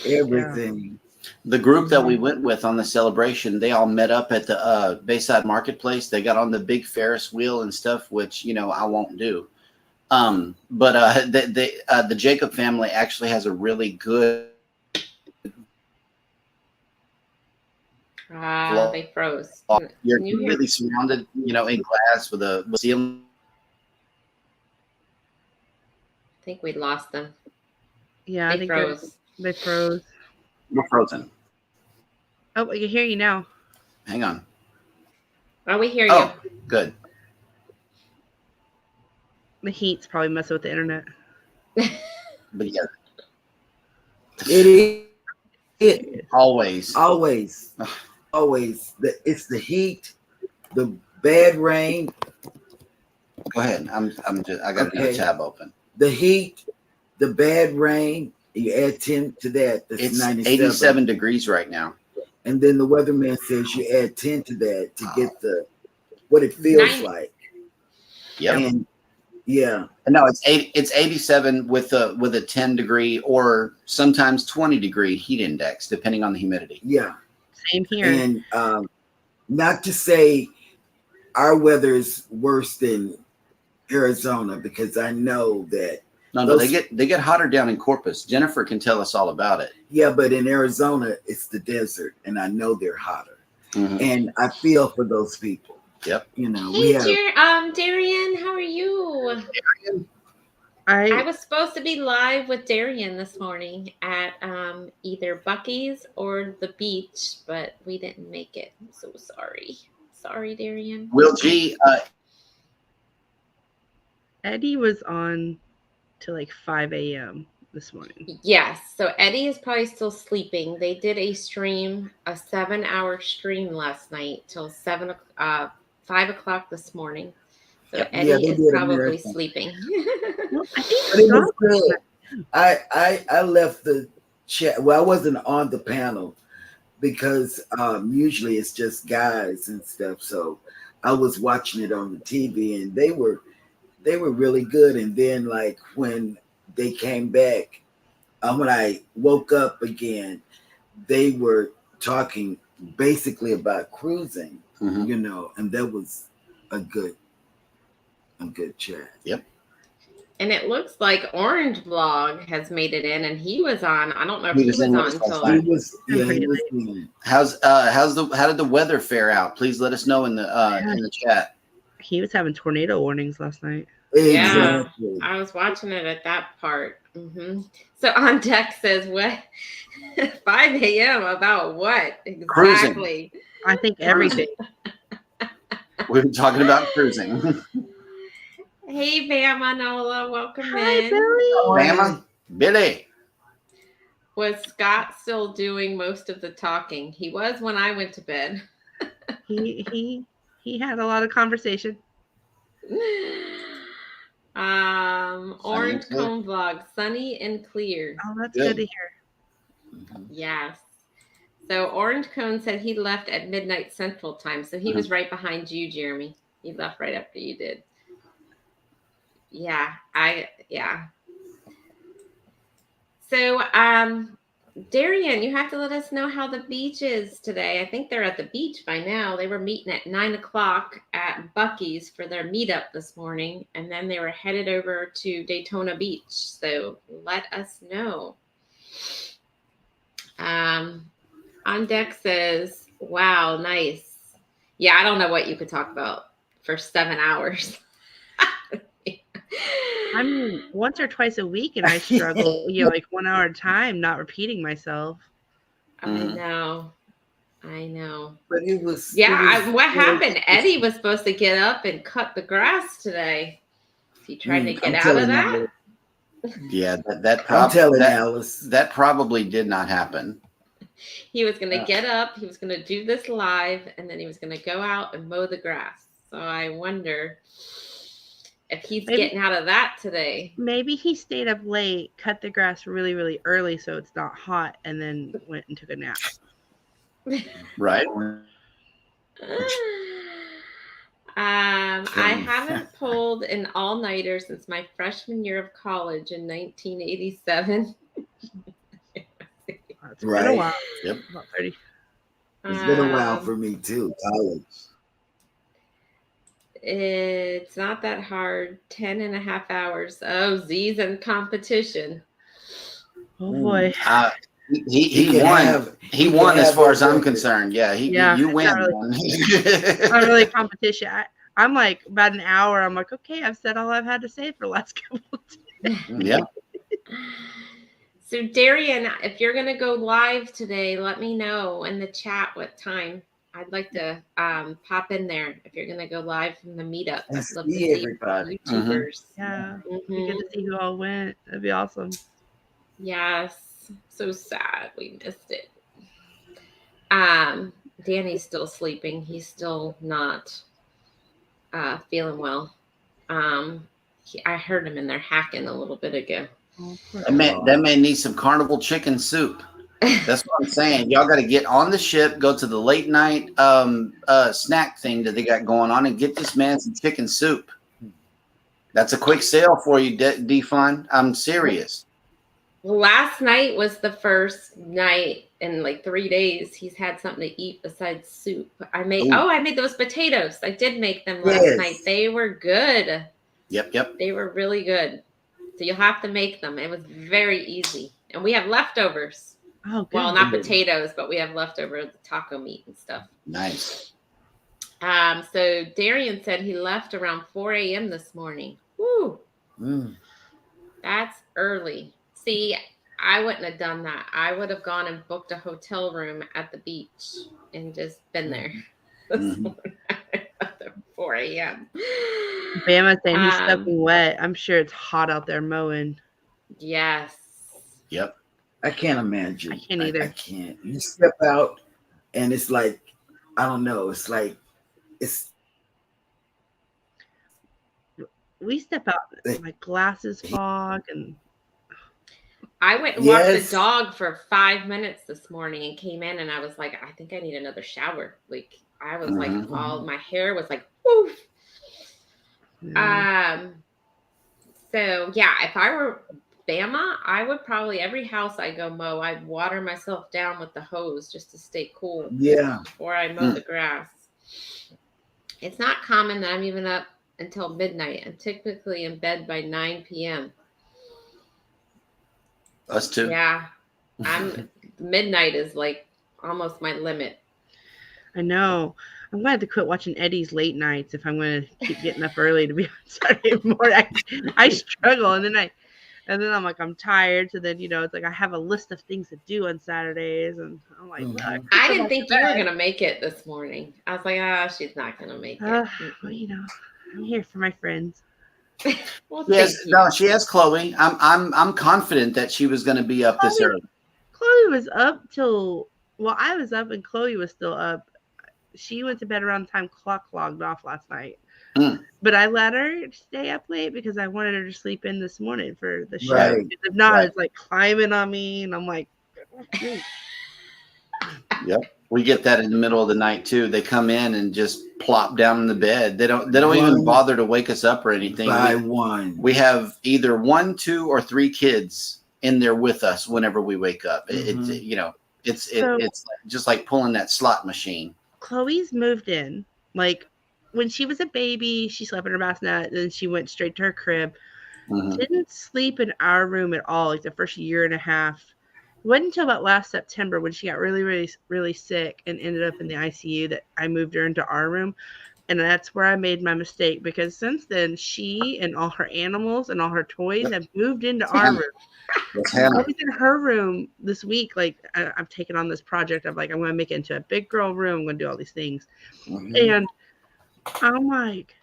Everything. The group that we went with on the celebration, they all met up at the Bayside Marketplace. They got on the big Ferris wheel and stuff, which I won't do. But the Jacob family actually has a really good. They froze. You're completely surrounded, in glass with a ceiling. I think we lost them. Yeah, I think they froze. We're frozen. Oh, I can hear you now. Hang on. Oh, we hear you. Oh, good. The heat's probably messing with the internet. But yeah. It is. Always. It's the heat, the bad rain. Go ahead. I got another tab open. The heat, the bad rain. You add 10 to that. That's it's 97. 87 degrees right now. And then the weatherman says you add 10 to that to get what it feels like. Yep. And no, it's 87 with a 10 degree or sometimes 20 degree heat index, depending on the humidity. Yeah. Same here. And not to say our weather is worse than Arizona, because I know that. No, they get hotter down in Corpus. Jennifer can tell us all about it. Yeah, but in Arizona, it's the desert, and I know they're hotter. Mm-hmm. And I feel for those people. Yep. Hey, Darian, how are you? I was supposed to be live with Darian this morning at either Buc-ee's or the beach, but we didn't make it. I'm so sorry. Sorry, Darian. Will G. Eddie was on till like 5 a.m. this morning. Yes. So Eddie is probably still sleeping. They did a 7-hour stream last night till 5 o'clock this morning. So Eddie is probably sleeping. I think it was good. I left the chat. Well, I wasn't on the panel because usually it's just guys and stuff. So I was watching it on the TV, and they were really good. And then when they came back, when I woke up again, they were talking basically about cruising, Mhm. you know, and that was a good chat. Yep. And it looks like Orange Vlog has made it in, and he was on. I don't know if He he was was in with on us last till. night. He was, yeah, he was. How did the weather fare out? Please let us know in the chat. He was having tornado warnings last night. Yeah, Exactly. I was watching it at that part. So on deck says what 5 a.m. about what exactly? I think everything. We were talking about cruising. Hey, Bama Nola, welcome Hi, in. Billy. Bama, Billy. Was Scott still doing most of the talking? He was when I went to bed. He had a lot of conversation. Orange and clear. Cone Vlog, sunny and clear. Oh, that's Good. good to hear. Yes. So Orange Cone said he left at midnight Central Time. So he was right behind you, Jeremy. He left right after you did. Yeah. So Darian, you have to let us know how the beach is today. I think they're at the beach by now. They were meeting at 9:00 at Buc-ee's for their meetup this morning, and then they were headed over to Daytona Beach. So let us know. On deck says, wow, nice. Yeah, I don't know what you could talk about for 7 hours. I mean, once or twice a week, and I struggle, like 1 hour at a time, not repeating myself. I know. But it was. What happened? Eddie was supposed to get up and cut the grass today. Is he trying to get out of that? Yeah, I'm telling Alice. That probably did not happen. He was going to get up, he was going to do this live, and then he was going to go out and mow the grass. So I wonder if he's getting out of that today. Maybe he stayed up late, cut the grass really, really early so it's not hot, and then went and took a nap. Right. I haven't pulled an all-nighter since my freshman year of college in 1987. It's been a while. Yep. About 30. It's been a while for me too. College. It's not that hard. 10.5 hours. Oh, Z's in competition. Oh boy. He won. He won as far as I'm concerned. Yeah, you win. It's not really a competition. I'm like about an hour. I'm like, okay, I've said all I've had to say for the last couple of days. Yeah. So Darian, if you're gonna go live today, let me know in the chat what time. I'd like to pop in there if you're gonna go live from the meetup. I'd love to see everybody. YouTubers. Yeah, it'd be good to see who all went. That'd be awesome. Yes, so sad we missed it. Danny's still sleeping. He's still not feeling well. I heard him in there hacking a little bit ago. That man needs some carnival chicken soup. That's what I'm saying. Y'all got to get on the ship, go to the late night snack thing that they got going on, and get this man some chicken soup. That's a quick sale for you, Defun. I'm serious. Last night was the first night in like 3 days he's had something to eat besides soup. I made those potatoes. I did make them last night. They were good. Yep. They were really good. So you'll have to make them. It was very easy. And we have leftovers. Oh, good. Well, not potatoes, but we have leftover taco meat and stuff. Nice. So Darian said he left around 4 a.m. this morning. Woo. That's early. See, I wouldn't have done that. I would have gone and booked a hotel room at the beach and just been there this morning at 4 a.m. Bama saying he's soaking wet. I'm sure it's hot out there mowing. Yes. Yep. I can't imagine. I can't either. I can't. You step out and it's like, I don't know. It's like, we step out, my glasses fog, and I went and walked the dog for 5 minutes this morning and came in and I was like, I think I need another shower. Like I was like, all my hair was like, woof. So yeah, if I were Bama, I would probably every house I go mow, I'd water myself down with the hose just to stay cool Yeah. before I mow the grass. It's not common that I'm even up until midnight. I'm typically in bed by 9 p.m. Us too. Yeah, I'm midnight is like almost my limit. I know. I'm going to have to quit watching Eddie's late nights if I'm going to keep getting up early to be on Saturday morning. I struggle, and then I'm like, I'm tired. So then, it's like I have a list of things to do on Saturdays, and I'm like, look. I didn't think you were gonna make it this morning. I was like, she's not gonna make it. Well, I'm here for my friends. Well, Yes, no, she has Chloe. I'm confident that she was going to be up this early. Chloe was up till I was up and Chloe was still up. She went to bed around the time clock logged off last night. But I let her stay up late because I wanted her to sleep in this morning for the show. Right. If not, it's like climbing on me, and I'm like, Yep, we get that in the middle of the night too. They come in and just plop down in the bed. They don't even bother to wake us up or anything. We have either 1, 2, or 3 kids in there with us whenever we wake up. It's just like pulling that slot machine. Chloe's moved in. Like when she was a baby, she slept in her bassinet, and then she went straight to her crib. Didn't sleep in our room at all, like the first year and a half. It wasn't until about last September when she got really, really, really sick and ended up in the ICU that I moved her into our room. And that's where I made my mistake, because since then she and all her animals and all her toys have moved into our room. I was in her room this week. Like I've taken on this project of like, I'm going to make it into a big girl room. I'm going to do all these things. And I'm like,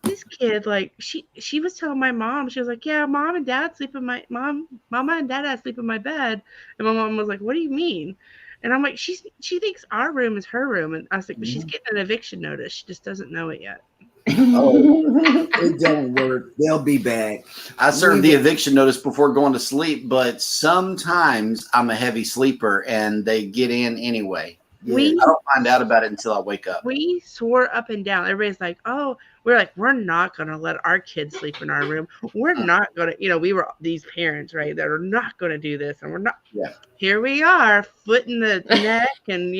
this kid, like she was telling my mom, she was like, yeah, mama and dad sleep in my bed. And my mom was like, what do you mean? And I'm like, she thinks our room is her room. And I was like, but she's getting an eviction notice. She just doesn't know it yet. It don't work. They'll be back. I served the eviction notice before going to sleep, but sometimes I'm a heavy sleeper and they get in anyway. I don't find out about it until I wake up. We swore up and down. Everybody's like, we're not going to let our kids sleep in our room. We're not going to, we were these parents, right, that are not going to do this. And we're not. Yeah. Here we are, foot in the neck and,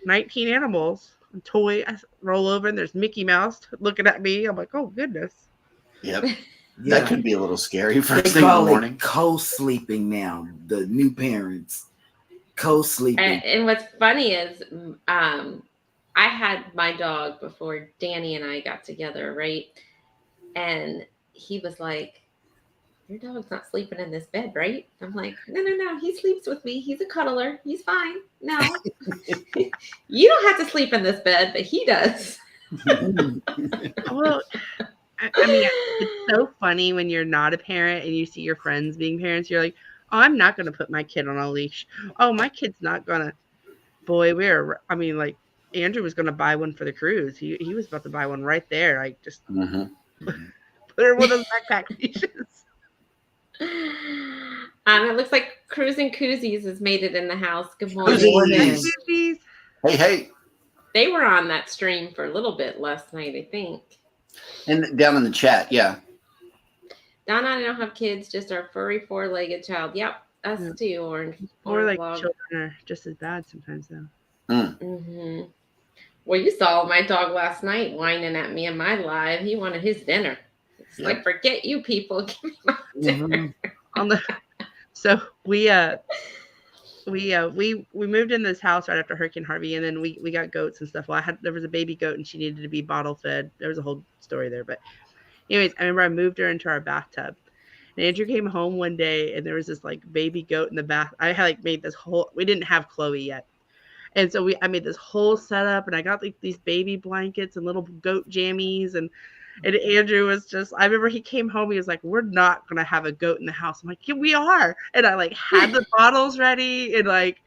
19 animals. Toy. I roll over and there's Mickey Mouse looking at me. I'm like, oh, goodness. Yep. That could be a little scary first thing in the morning. Co-sleeping now, the new parents. Co-sleeping. And what's funny is I had my dog before Danny and I got together, right? And he was like, your dog's not sleeping in this bed, right? I'm like, no, he sleeps with me. He's a cuddler. He's fine. No, you don't have to sleep in this bed, but he does. Well, I mean, it's so funny when you're not a parent and you see your friends being parents. You're like, oh, I'm not going to put my kid on a leash. Oh, my kid's not going to. Boy, Andrew was going to buy one for the cruise. He was about to buy one right there. Like, just put her one of those backpack leashes. It looks like Cruising Koozies has made it in the house. Good morning. Hey. They were on that stream for a little bit last night, I think. And down in the chat, yeah. Donna, I don't have kids, just our furry 4-legged child. Yep, us too. Or like children are just as bad sometimes, though. Well, you saw my dog last night whining at me in my live. He wanted his dinner. It's like, forget you people. Give me my dinner. So we moved in this house right after Hurricane Harvey, and then we got goats and stuff. Well, there was a baby goat and she needed to be bottle fed. There was a whole story there, but anyways, I remember I moved her into our bathtub, and Andrew came home one day and there was this like baby goat in the bath. I had like made this whole, we didn't have Chloe yet. And so I made this whole setup, and I got like these baby blankets and little goat jammies, and Andrew was just, I remember he came home, he was like, we're not going to have a goat in the house. I'm like, yeah, we are. And I like had the bottles ready, and like,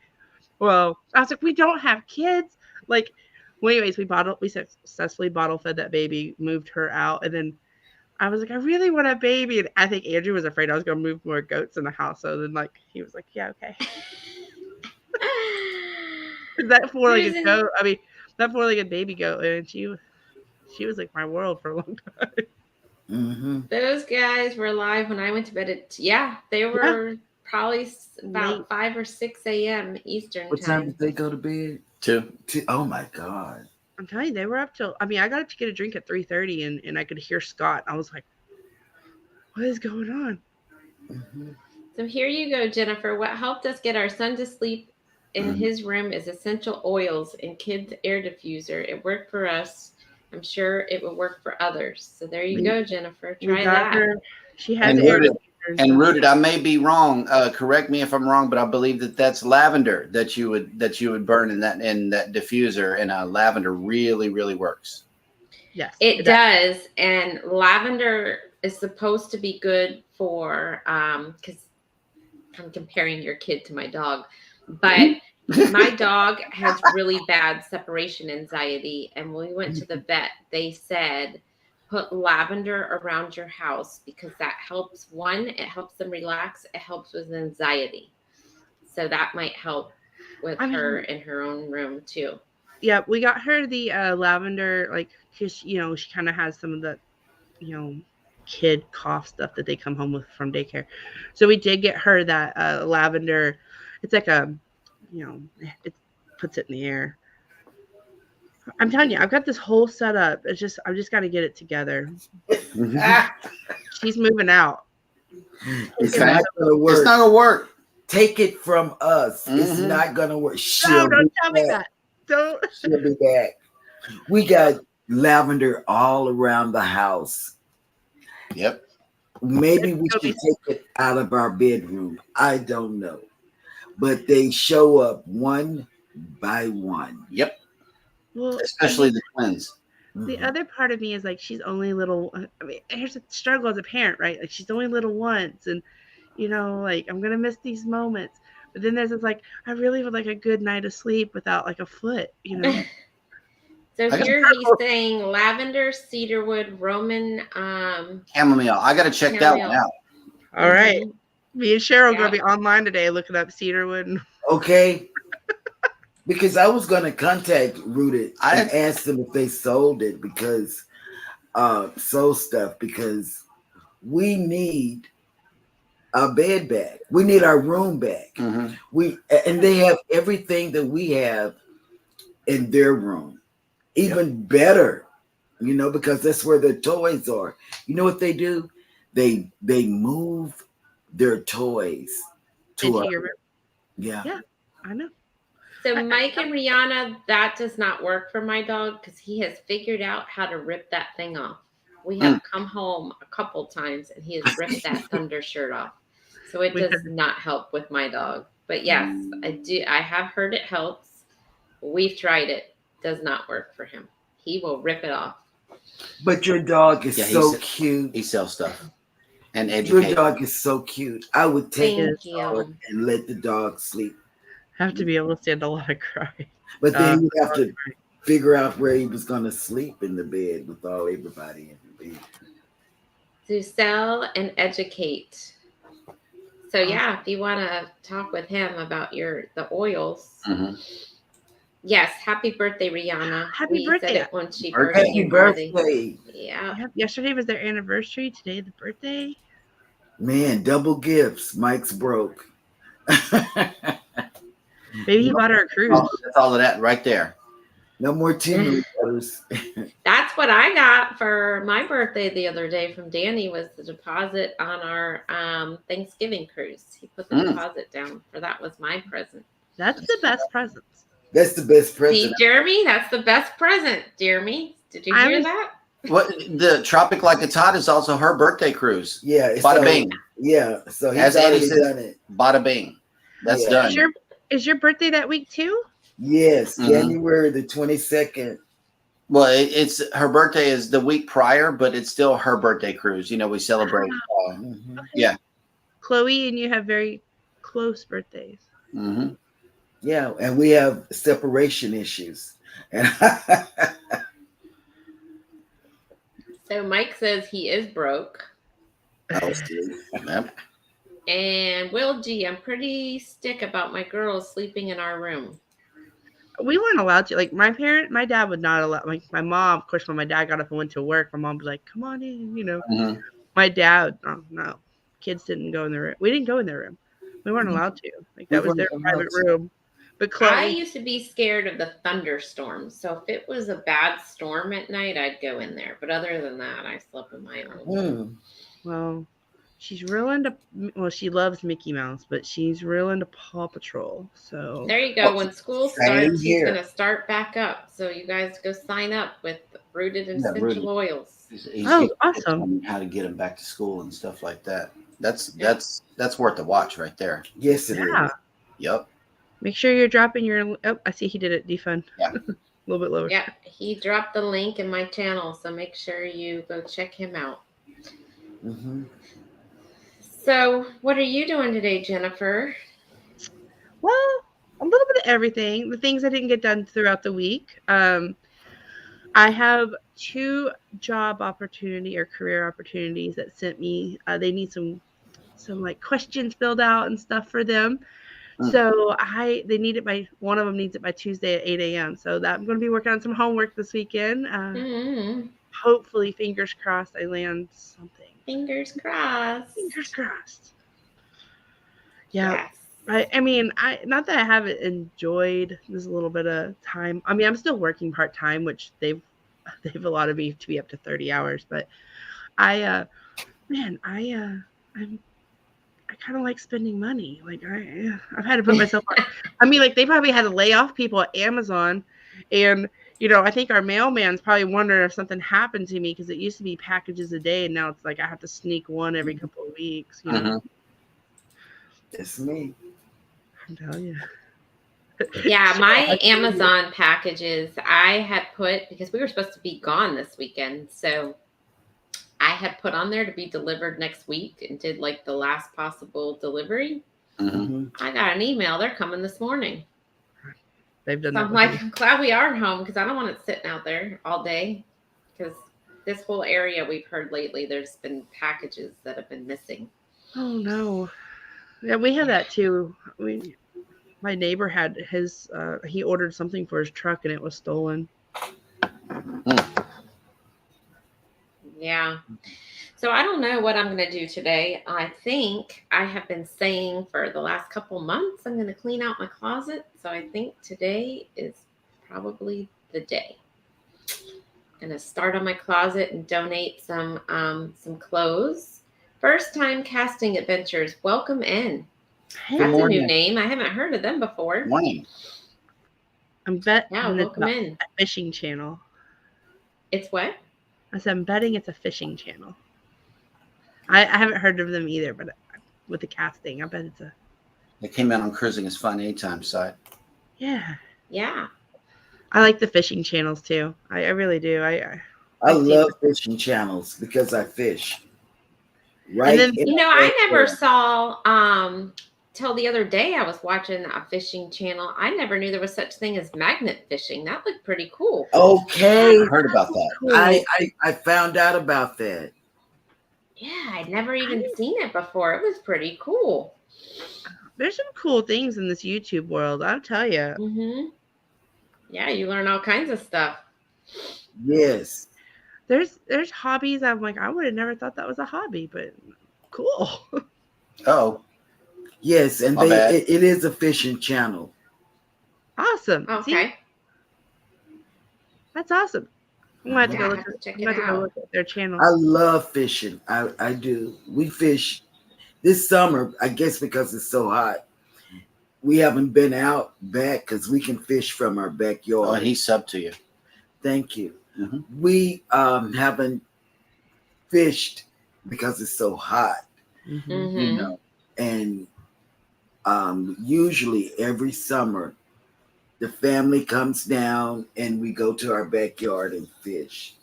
well, I was like, we don't have kids. Like, well, anyways, we successfully bottle fed that baby, moved her out. And then I was like, I really want a baby. And I think Andrew was afraid I was going to move more goats in the house. So then like, he was like, yeah, okay. That 4-legged goat, that 4-legged baby goat, and she was like my world for a long time. Mm-hmm. Those guys were alive when I went to bed they were probably about Late. 5 or 6 a.m. Eastern What time time. did they go to bed? 2. Oh my God. I'm telling you, they were up till. I mean, I got up to get a drink at 3:30, and I could hear Scott. I was like, "What is going on?" Mm-hmm. So here you go, Jennifer. What helped us get our son to sleep in his room is essential oils and kids air diffuser. It worked for us. I'm sure it will work for others. So there you go, Jennifer. We Try got that. her. She has And air rooted, diffuser and stuff. rooted. I may be wrong. Correct me if I'm wrong, but I believe that that's lavender that you would burn in that diffuser, and lavender really works. Yes, It does. And lavender is supposed to be good for because I'm comparing your kid to my dog, but my dog has really bad separation anxiety. And when we went to the vet, they said, put lavender around your house because that helps. One, it helps them relax. It helps with anxiety. So that might help with her in her own room too. Yeah, we got her the lavender, like, because, she kind of has some of the, kid cough stuff that they come home with from daycare. So we did get her that lavender. It's like it puts it in the air. I'm telling you, I've got this whole setup. I've just got to get it together. She's moving out. It's not gonna work. It's not gonna work. Take it from us. It's not gonna work. No, don't tell me that. Don't. She'll be back. We got lavender all around the house. Yep. Maybe we should take it out of our bedroom. I don't know. But they show up one by one. Yep. Well, Especially the twins. The other part of me is like, she's only little. I mean, here's the struggle as a parent, right? Like, she's only little once, and like, I'm gonna miss these moments. But then there's this, like, I really would like a good night of sleep without like a foot, So here he's saying lavender, cedarwood, Roman, chamomile. I got to check that one out. All right, me and Cheryl are gonna be online today looking up cedarwood. Okay. Because I was gonna contact Rooted and ask them if they sold it because sold stuff because we need our bed back. We need our room back. And they have everything that we have in their room. Even better, because that's where their toys are. You know what they do? They move their toys to your room. Yeah, I know. So Mike and Rihanna, that does not work for my dog because he has figured out how to rip that thing off. We have come home a couple times and he has ripped that thunder shirt off. So it does not help with my dog. But yes, I have heard it helps. We've tried it. Does not work for him. He will rip it off. But your dog is so cute. He sells stuff and educates. Your dog is so cute. I would take Thank it and let the dog sleep. Have to be able to stand a lot of crying. But then you have to figure out where he was going to sleep in the bed with everybody in the bed. To sell and educate. So yeah, if you want to talk with him about the oils. Yes, happy birthday, Rihanna. Happy birthday. Said it when she Happy birthday. Yeah. Yesterday was their anniversary. Today the birthday. Man, double gifts. Mike's broke. Maybe he bought her a cruise. That's all of that right there. No more tea letters. That's what I got for my birthday the other day from Danny was the deposit on our Thanksgiving cruise. He put the deposit down for that was my present. That's the best present. That's the best present. See, Jeremy, that's the best present, Jeremy. Did you hear that? What the Tropic Like It's Hot is also her birthday cruise. Yeah. Bada bing. Yeah. So he's As already Annie done it. Bada bing. That's done. Is your birthday that week too? Yes, January the 22nd. Well, it's her birthday is the week prior, but it's still her birthday cruise. We celebrate. Yeah. Chloe and you have very close birthdays. Yeah, and we have separation issues. So Mike says he is broke. Yep. And Will G, I'm pretty stick about my girls sleeping in our room. we weren't allowed to. Like my dad would not allow. Like my mom, of course, when my dad got up and went to work, my mom was like, "Come on in," you know. Mhm. My dad, oh no, kids didn't go in the room. We didn't go in their room. We weren't allowed to. Like that was their private room. But I Chloe, used to be scared of the thunderstorms. So if it was a bad storm at night, I'd go in there. But other than that, I slept in my own. Hmm. well, she's real into. Well, she loves Mickey Mouse, but she's real into Paw Patrol. So There you go. When school Same starts, she's here. going to start back up. So you guys go sign up with Rooted in Yeah, Essential Rooted. Oils. He's Oh, getting awesome. on how to get them back to school and stuff like that. That's Yeah. that's worth a watch right there. Yes, it is. Yeah. Yep. Make sure you're dropping your. Oh, I see he did it. Defund. Yeah. A little bit lower. Yeah, he dropped the link in my channel. So make sure you go check him out. Mm-hmm. So what are you doing today, Jennifer? Well, a little bit of everything. The things I didn't get done throughout the week. I have 2 job opportunity or career opportunities that sent me. They need some like questions filled out and stuff for them. So they need it by one of them needs it by Tuesday at 8 a.m. So that I'm going to be working on some homework this weekend. Mm-hmm. Hopefully, fingers crossed, I land something. Fingers crossed. Fingers crossed. Yeah. Yes. I mean, not that I haven't enjoyed this little bit of time. I mean, I'm still working part time, which they've allotted me to be up to 30 hours. But I kind of like spending money. Like I've had to put myself on. I mean, like they probably had to lay off people at Amazon, and I think our mailman's probably wondering if something happened to me because it used to be packages a day, and now it's like I have to sneak one every couple of weeks. It's me. I'm telling you. Yeah, my Amazon packages I had put because we were supposed to be gone this weekend. So I had put on there to be delivered next week and did like the last possible delivery. Mm-hmm. I got an email. They're coming this morning. They've done So that. I'm like, I'm glad we are home because I don't want it sitting out there all day. Because this whole area we've heard lately, there's been packages that have been missing. Oh no. Yeah, we have that too. My neighbor had his. He ordered something for his truck and it was stolen. Yeah. So I don't know what I'm going to do today. I think I have been saying for the last couple months I'm going to clean out my closet. So I think today is probably the day. I'm going to start on my closet and donate some clothes. First time casting adventures. Welcome in. Hey, That's a new morning. name. I haven't heard of them before. Morning. I'm betting Yeah, it's welcome in. a fishing channel. It's what? I said I'm betting it's a fishing channel. I haven't heard of them either, but with the casting, I bet it's a. It came out on Cruising is Fun anytime site. Yeah. Yeah. I like the fishing channels too. I really do. I love fishing channels because I fish. Right. then, I never saw till the other day I was watching a fishing channel. I never knew there was such thing as magnet fishing. That looked pretty cool. Okay. I heard about that. Cool. I found out about that. Yeah, I'd never even seen it before. It was pretty cool. There's some cool things in this YouTube world. I'll tell you. Mm-hmm. Yeah, you learn all kinds of stuff. Yes. There's hobbies. I'm like, I would have never thought that was a hobby, but cool. Oh, Yes, and My bad. it is a fishing channel. Awesome. See? Okay. That's awesome. I'm gonna have to Yeah, go I look have to check I'm it gonna have to go out. look at their channel. I love fishing. I do. We fish this summer, I guess because it's so hot. We haven't been out back because we can fish from our oh, backyard. and he subbed to you. Thank you. Mhm. We haven't fished because it's so hot, Mhm. Mm-hmm. you know. And usually every summer, the family comes down and we go to our backyard and fish.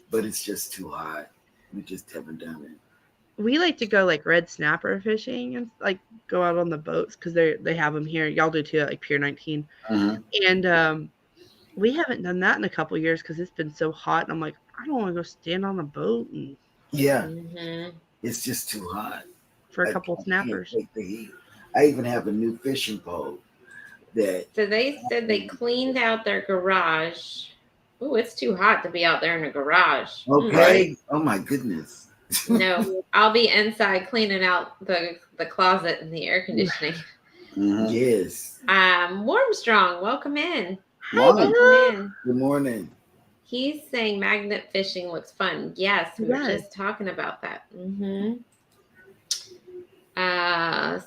But it's just too hot. We just haven't done it. We like to go like red snapper fishing and like go out on the boats because they have them here. Y'all do too at like Pier 19. Mhm. And we haven't done that in a couple of years because it's been so hot. And I'm like, I don't want to go stand on a boat and Yeah, Mm-hmm. it's just too hot. for a I couple of can't snappers. take the heat. I even have a new fishing pole. that. So they said they cleaned out their garage. Ooh, it's too hot to be out there in a garage. Okay. Oh my goodness. No, I'll be inside cleaning out the closet and the air conditioning. Mhm. Yes. Warmstrong, welcome in. Morning. Welcome in. Good morning. He's saying magnet fishing looks fun. Yes, we were Yes. just talking about that.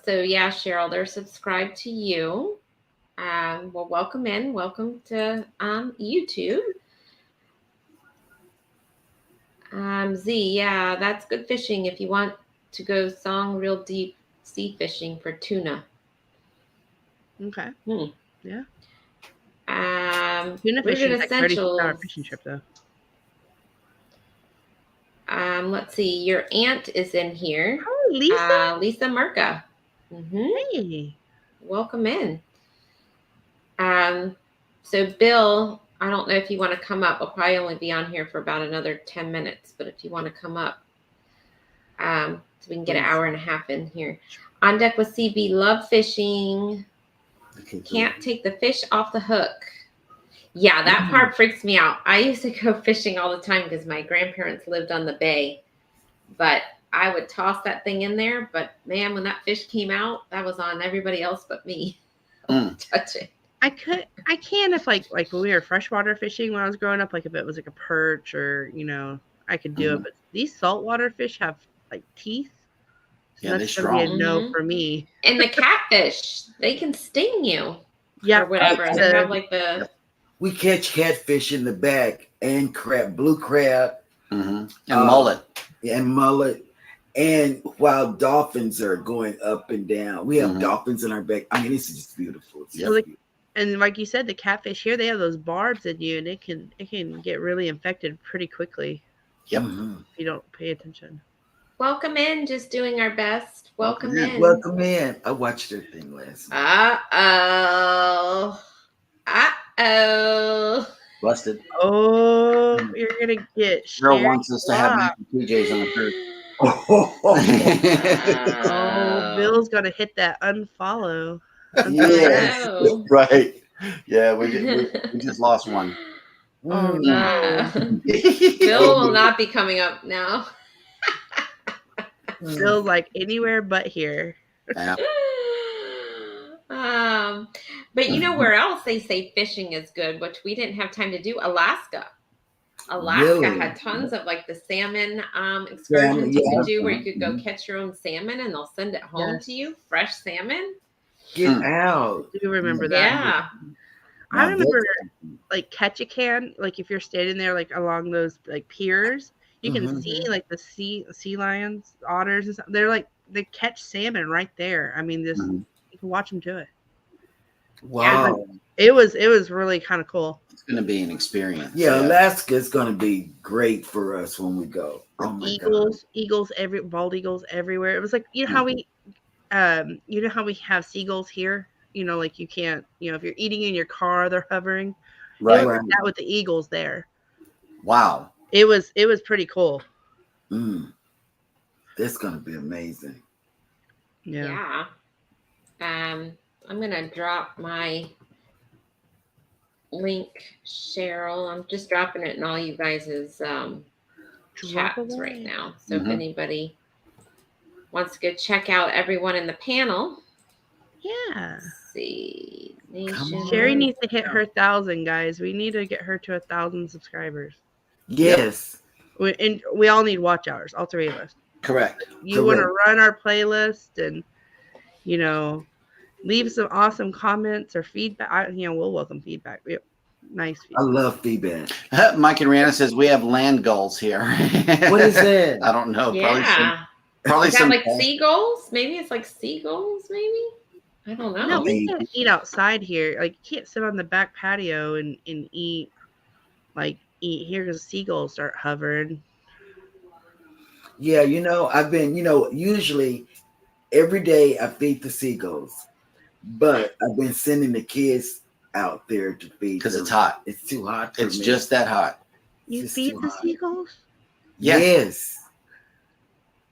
So yeah, Cheryl, they're subscribed to you. Well, welcome in. Welcome to YouTube. Z, yeah, that's good fishing if you want to go song real deep sea fishing for tuna. Okay. Yeah. Tuna Rooted fishing is like 36-hour Essentials. fishing trip though. Let's see. Your aunt is in here. Oh, Lisa. Lisa Merca. Hey. Welcome in. So Bill, I don't know if you want to come up. I'll probably only be on here for about another 10 minutes, but if you want to come up, so we can get an hour and a half in here. On deck with CB, love fishing. Can't take the fish off the hook. Yeah, that part freaks me out. I used to go fishing all the time because my grandparents lived on the bay, but I would toss that thing in there. But man, when that fish came out, that was on everybody else but me. Touch it. I can if like when we were freshwater fishing when I was growing up, like if it was like a perch or I could do it. But these saltwater fish have like teeth. So Yeah, that's they're gonna be a strong. no for me. And the catfish, they can sting you. Yeah, Or whatever. They have like the. We catch catfish in the back and crab, blue crab, And mullet. and mullet, and wild dolphins are going up and down. We have dolphins in our back. I mean, it's just beautiful. It's just beautiful. And like you said, the catfish here, they have those barbs in you, and it can get really infected pretty quickly. Yep. If you don't pay attention. Welcome in, just doing our best. Welcome in. Welcome in. I watched their thing last night. Busted. Oh, you're gonna get. Cheryl wants us to have mac and PJs on the first. Oh, Bill's gonna hit that unfollow. Yes. No. Right. Yeah, we just lost one. Oh no. Bill will not be coming up now. Bill's like anywhere but here. Yeah. But you know where else they say fishing is good, which we didn't have time to do? Alaska. Really? Had tons of like the salmon excursions you could do where you could go catch your own salmon and they'll send it home to you, fresh salmon. Get out. Do you remember that? Yeah. I remember like Ketchikan, like if you're standing there like along those like piers, you can see like the sea lions, otters and stuff. They're like they catch salmon right there. I mean, you can watch them do it. Wow. It was really kind of cool. It's going to be an experience. Yeah, Alaska is going to be great for us when we go. Oh my eagles, bald eagles everywhere. It was like how we have seagulls here. Like you can't. If you're eating in your car, they're hovering. Right. It was like that with the eagles there. Wow. It was pretty cool. That's going to be amazing. Yeah. I'm gonna drop my link, Cheryl. I'm just dropping it in all you guys' chats right now. So if anybody wants to go check out everyone in the panel. Yeah. Let's see. Nation. Sherry needs to hit her 1,000, guys. We need to get her to 1,000 subscribers. Yes. And we all need watch hours, all three of us. Correct. You want to run our playlist and, leave some awesome comments or feedback. We'll welcome feedback. Nice feedback. I love feedback. Mike and Rihanna says we have land gulls here. What is that? I don't know. Yeah. Probably Is that some like seagulls? Maybe it's like seagulls, maybe? I don't know. No, we can't eat outside here. Like, you can't sit on the back patio and eat. Like, eat here because seagulls start hovering. Yeah, I've been, usually every day I feed the seagulls, but I've been sending the kids out there to feed because them. it's hot. It's too hot. It's just that hot. You feed the seagulls? Yes.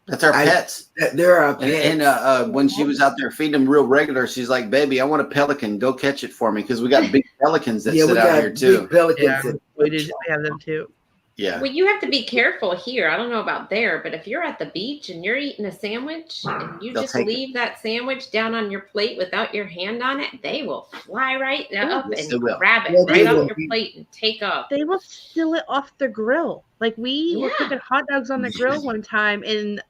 That's our pets. There are And when she was out there feeding them real regular, she's like, "Baby, I want a pelican. Go catch it for me," because we got big pelicans that sit out here too. Pelicans. Yeah, we have them too. Yeah. Well, you have to be careful here. I don't know about there, but if you're at the beach and you're eating a sandwich and you They'll just take it. leave that sandwich down on your plate without your hand on it, they will fly right up Yes, and they will. grab it Yeah, they right off will. your plate and take off. They will steal it off the grill. Like we were Yeah. cooking hot dogs on the grill one time, and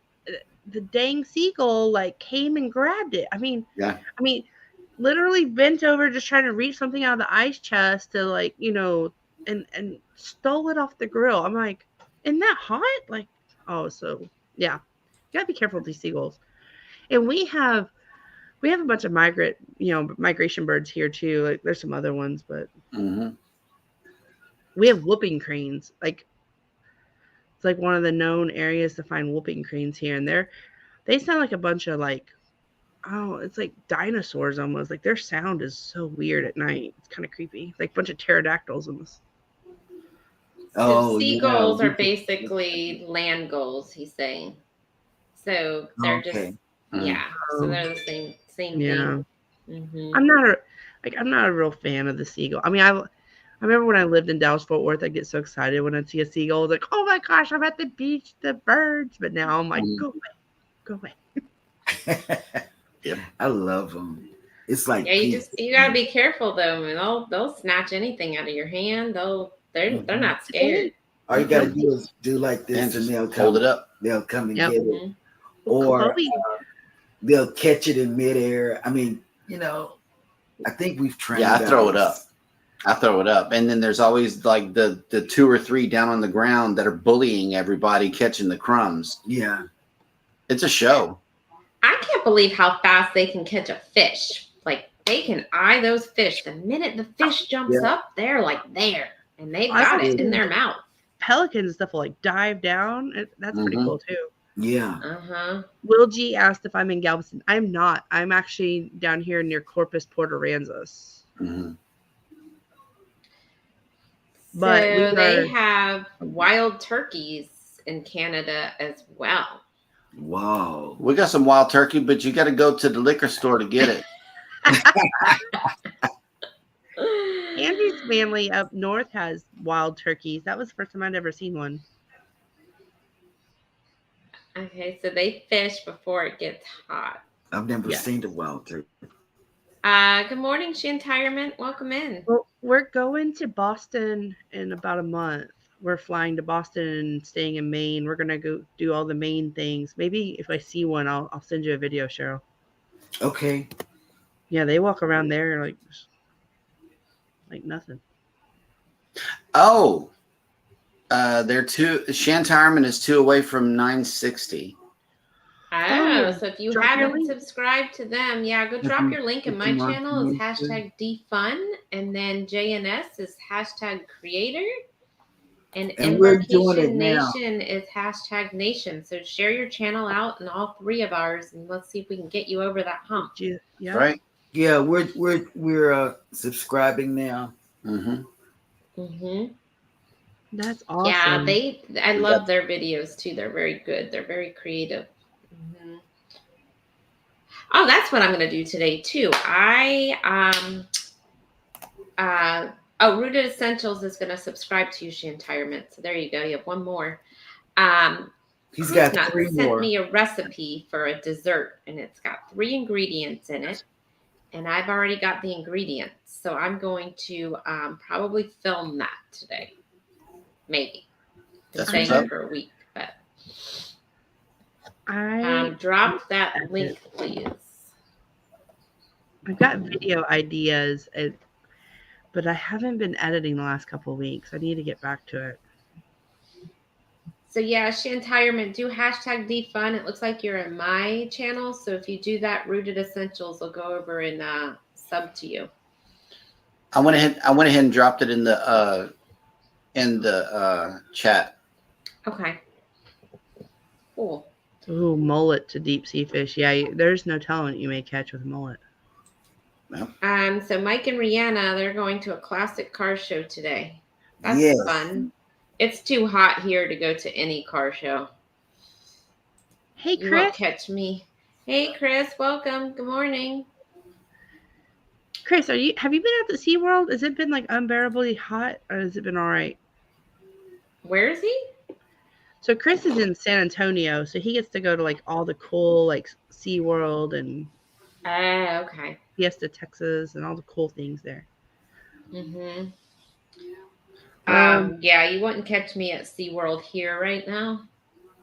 the dang seagull like came and grabbed it. I mean, literally bent over just trying to reach something out of the ice chest to like, and stole it off the grill. I'm like, isn't that hot? Like, oh, so yeah, you gotta be careful with these seagulls. And we have a bunch of migration birds here too. Like there's some other ones, but we have whooping cranes. Like it's like one of the known areas to find whooping cranes here, and they sound like a bunch of like, oh, it's like dinosaurs almost. Like their sound is so weird at night. It's kind of creepy. Like a bunch of pterodactyls almost. So seagulls are basically land gulls, he's saying. So they're just so they're the same thing. Mm-hmm. I'm not a real fan of the seagull. I mean, I remember when I lived in Dallas Fort Worth, I'd get so excited when I'd see a seagull. I was like, oh my gosh, I'm at the beach, the birds. But now I'm like, go away. Yep. I love them. It's like you gotta be careful though, and they'll snatch anything out of your hand. They're not scared. All you gotta do is do like this, and they'll hold it up. They'll come and Yep. get it, or they'll catch it in midair. I mean, I think we've trained. Yeah, I throw it up, and then there's always like the 2 or 3 down on the ground that are bullying everybody, catching the crumbs. Yeah, it's a show. I can't believe how fast they can catch a fish. Like they can eye those fish. The minute the fish jumps up, they're like there, and they've got it in their mouth. Pelicans and stuff will like dive down. That's pretty cool too. Yeah. Will G asked if I'm in Galveston. I'm not. I'm actually down here near Corpus, Port Aransas. But they have wild turkeys in Canada as well. Wow. We got some wild turkey, but you got to go to the liquor store to get it. Andy's family up north has wild turkeys. That was the first time I'd ever seen one. Okay, so they fish before it gets hot. I've never seen the wild turkey. Good morning, Shantirement. Welcome in. Well, we're going to Boston in about a month. We're flying to Boston and staying in Maine. We're gonna go do all the Maine things. Maybe if I see one, I'll send you a video, Cheryl. Okay. Yeah, they walk around there like nothing. Oh, they're 2. Shantirement is 2 away from 960. Oh, so if you haven't subscribed to them, go drop your link. And my channel is #defun, and then JNS is #creator, and we're doing it Embarkation now. Nation is #nation. So share your channel out and all 3 of ours, and let's see if we can get you over that hump. Yeah. Right. Yeah, we're subscribing now. That's awesome. Yeah, I love their videos too. They're very good. They're very creative. Oh, that's what I'm going to do today too. Rooted Essentials is going to subscribe to you, Shantirement. So there you go. You have one more. He's got Krishna 3 sent more. me a recipe for a dessert, and it's got 3 ingredients in it, and I've already got the ingredients. So I'm going to probably film that today. Maybe. That's Staying what's up. for a week, but I drop that link, please. I've got video ideas, but I haven't been editing the last couple of weeks. I need to get back to it. So yeah, Shantirement, do #defun. It looks like you're in my channel. So if you do that, Rooted Essentials will go over and sub to you. I went ahead and dropped it in the chat. Okay. Cool. Ooh, mullet to deep sea fish. Yeah, there's no telling what you may catch with mullet. So Mike and Rihanna, they're going to a classic car show today. That's fun. It's too hot here to go to any car show. Hey, You won't Chris. catch me. Hey, Chris, welcome. Good morning. Chris, have you been at the SeaWorld? Has it been like unbearably hot, or has it been all right? Where is he? So Chris is in San Antonio, so he gets to go to like all the cool like SeaWorld and Okay. Fiesta, Texas, and all the cool things there. Mm-hmm. Um, Yeah, you wouldn't catch me at SeaWorld here right now.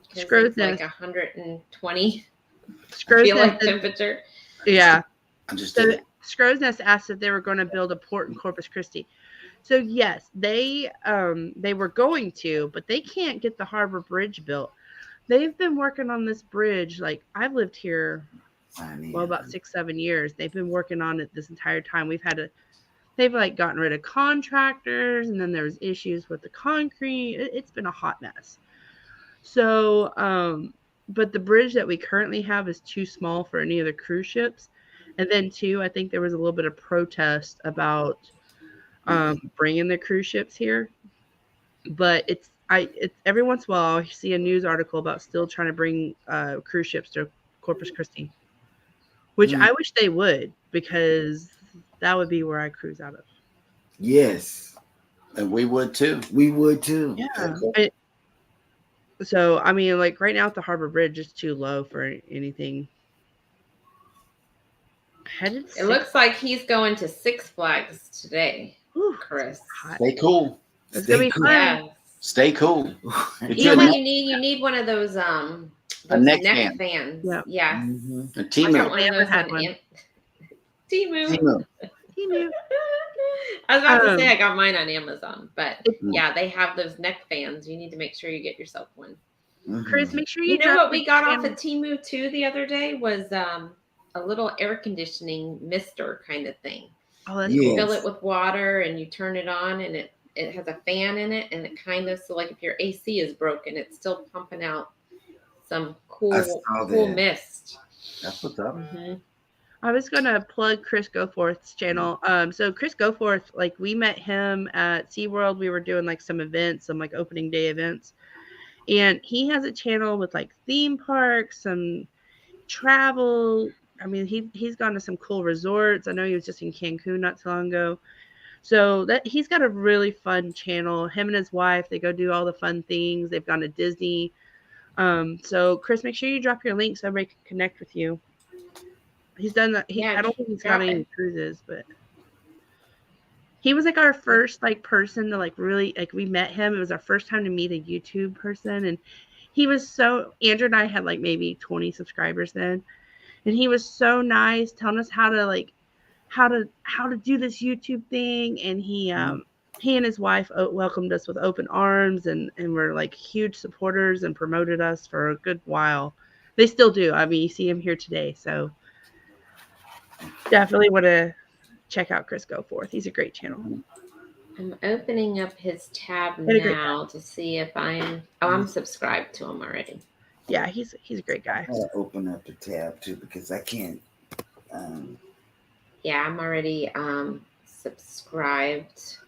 Because Scrow's it's like Nest. 120. I Scrow's feel like Nest. temperature. Yeah. I just So did it. Scrow's Nest asked if they were going to build a port in Corpus Christi. So yes, they were going to, but they can't get the Harbor Bridge built. They've been working on this bridge. Like I've lived here, well, about 6-7 years. They've been working on it this entire time. They've like gotten rid of contractors, and then there's issues with the concrete. It's been a hot mess. So, but the bridge that we currently have is too small for any of the cruise ships. And then too, I think there was a little bit of protest about bringing the cruise ships here. But it's every once in a while I see a news article about still trying to bring cruise ships to Corpus Christi, which I wish they would, because that would be where I cruise out of. Yes. And we would too. We would too. Yeah. So, I mean, like right now at the Harbor Bridge is too low for anything. It looks like he's going to Six Flags today, Chris. Stay cool. It's going to be fun. Yeah. Stay cool. You know what you need? You need one of those neck fans. Yep. Yeah. Mm-hmm. A I got Temu. one of those had on one. Temu. Temu. I was about to say I got mine on Amazon, but Mm. yeah, they have those neck fans. You need to make sure you get yourself one. Chris, make sure You know drop what we the got off channel. of Temu too the other day was a little air conditioning mister kind of thing. Oh, that's You Yeah. fill it with water and you turn it on, and it has a fan in it, and it kind of, so like if your AC is broken, it's still pumping out some cool that. mist. That's what's up. Mm-hmm. I was gonna plug Chris Goforth's channel. So Chris Goforth, like we met him at SeaWorld. We were doing like some events, some like opening day events. And he has a channel with like theme parks, some travel. I mean, he's gone to some cool resorts. I know he was just in Cancun not so long ago. So that he's got a really fun channel. Him and his wife, they go do all the fun things. They've gone to Disney. So Chris, make sure you drop your link so everybody can connect with you. He's done that. I don't think he's got any cruises, but he was like our first like person to like really like, we met him. It was our first time to meet a YouTube person, and he was so, Andrew and I had like maybe 20 subscribers then, and he was so nice, telling us how to do this YouTube thing. And he and his wife welcomed us with open arms, and were like huge supporters and promoted us for a good while. They still do. I mean, you see him here today, so definitely want to check out Chris Goforth. He's a great channel. I'm opening up his tab What a great now to see if I'm subscribed to him already. Yeah, he's a great guy. I gotta open up the tab too, because I can't. Yeah, I'm already subscribed.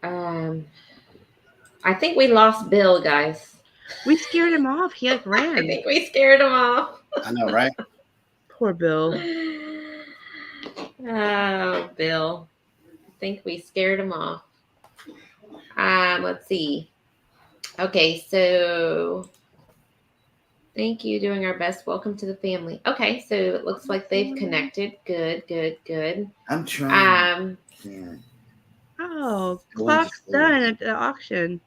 I think we lost Bill, guys. We scared him off. He like I ran. think we scared him off. I know, right? Poor Bill. Oh, Bill. I think we scared him off. Let's see. Okay, so thank you. Doing our best. Welcome to the family. Okay, so it looks like they've connected. Good. I'm trying. Yeah. Oh, clock's done at the auction.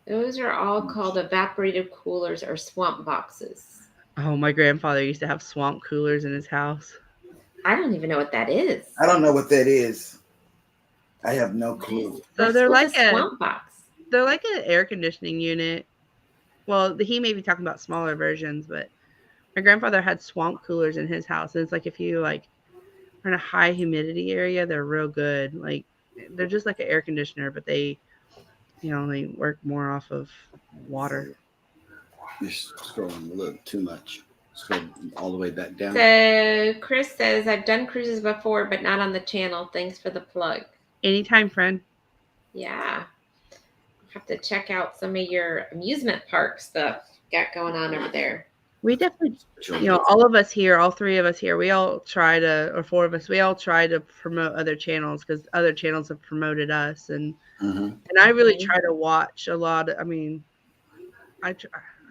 Those are all called evaporative coolers or swamp boxes. Oh, my grandfather used to have swamp coolers in his house. I don't even know what that is. I don't know what that is. I have no clue. So they're like a swamp box. They're like an air conditioning unit. Well, he may be talking about smaller versions, but my grandfather had swamp coolers in his house. And it's like if you like are in a high humidity area, they're real good. Like they're just like an air conditioner, but they work more off of water. You're scrolling a little too much. Scroll all the way back down. So Chris says, I've done cruises before, but not on the channel. Thanks for the plug. Anytime, friend. Yeah. Have to check out some of your amusement park stuff, got going on over there? We definitely, all of us here, all three of us here, we all try to, or four of us, we all try to promote other channels because other channels have promoted us, and I really try to watch a lot. I mean, I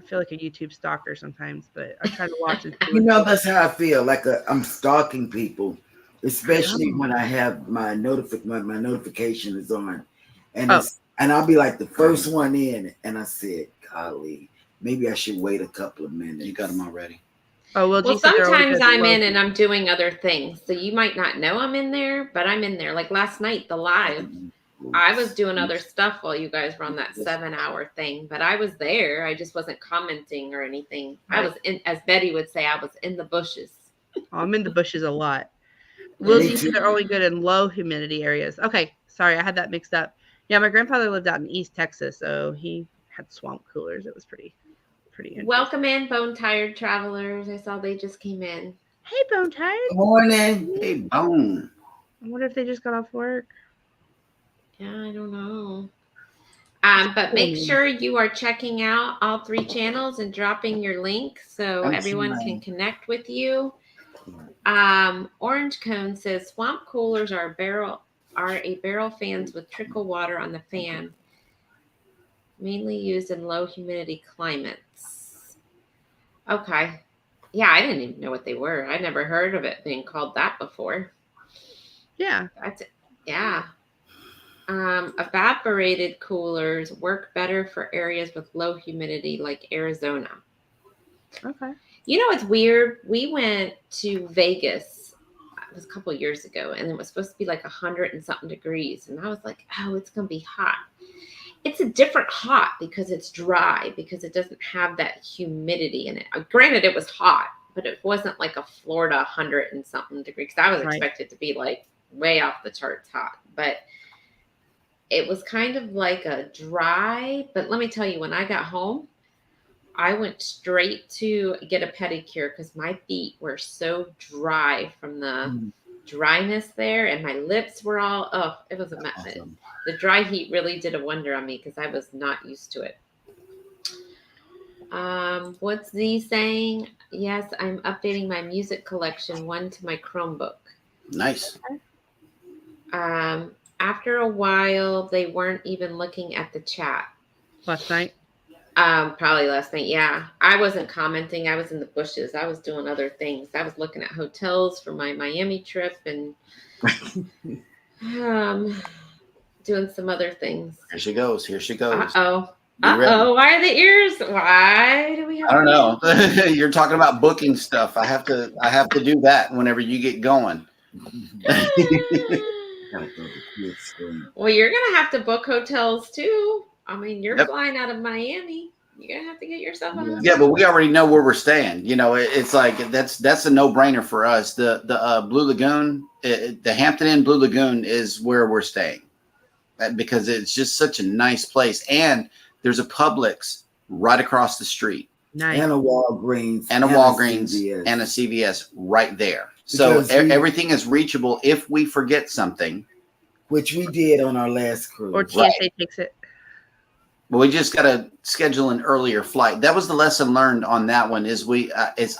feel like a YouTube stalker sometimes, but I try to watch it. That's how I feel. Like I'm stalking people, especially when I have my notification is on, and I'll be like the first one in, and I said, "Golly, maybe I should wait a couple of minutes." You got them already. Oh well, sometimes I'm in and I'm doing other things, so you might not know I'm in there, but I'm in there. Like last night, the live. I was doing other stuff while you guys were on that 7-hour thing, but I was there. I just wasn't commenting or anything. Right. I was in, as Betty would say, I was in the bushes. I'm in the bushes a lot. Lizzie said they're only good in low humidity areas. Okay, sorry, I had that mixed up. Yeah, my grandfather lived out in East Texas, so he had swamp coolers. It was pretty Welcome in, Bone Tired Travelers. I saw they just came in. Hey, Bone Tired. Good morning. Hey, Bone. I wonder if they just got off work. Yeah, I don't know. But make sure you are checking out all 3 channels and dropping your link so everyone can connect with you. Orange Cone says swamp coolers are a barrel fans with trickle water on the fan, mainly used in low humidity climates. Okay. Yeah, I didn't even know what they were. I never heard of it being called that before. Yeah. That's it. Yeah. Evaporated coolers work better for areas with low humidity like Arizona. Okay. You know, it's weird. We went to Vegas, it was a couple of years ago, and it was supposed to be like 100 and something degrees. And I was like, oh, it's going to be hot. It's a different hot because it's dry, because it doesn't have that humidity in it. Granted, it was hot, but it wasn't like a Florida 100 and something degrees. I was expected to be like way off the charts hot, but it was kind of like a dry. But let me tell you, when I got home, I went straight to get a pedicure because my feet were so dry from the dryness there, and my lips were all, it was a mess. Awesome. The dry heat really did a wonder on me because I was not used to it. What's Z saying? Yes, I'm updating my music collection, one to my Chromebook. Nice. After a while, they weren't even looking at the chat. Last night? Probably last night. Yeah. I wasn't commenting. I was in the bushes. I was doing other things. I was looking at hotels for my Miami trip and doing some other things. Here she goes. Uh-oh. Why are the ears? Why do we have? I don't know. You're talking about booking stuff. I have to do that whenever you get going. Well, you're gonna have to book hotels too. I mean, you're flying out of Miami. You're gonna have to get yourself a hotel. Yeah, but we already know where we're staying. You know, it's like that's a no-brainer for us. The Blue Lagoon, the Hampton Inn Blue Lagoon is where we're staying because it's just such a nice place, and there's a Publix right across the street, nice. And a Walgreens, and a CVS right there. So everything is reachable if we forget something, which we did on our last cruise. Or TSA takes it. But we just got to schedule an earlier flight. That was the lesson learned on that one. Is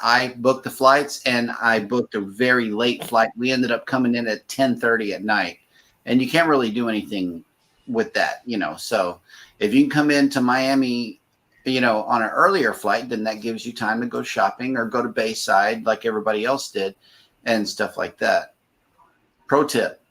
I booked the flights and I booked a very late flight. We ended up coming in at 10:30 at night, and you can't really do anything with that, you know. So if you can come into Miami, you know, on an earlier flight, then that gives you time to go shopping or go to Bayside like everybody else did, and stuff like that. Pro tip.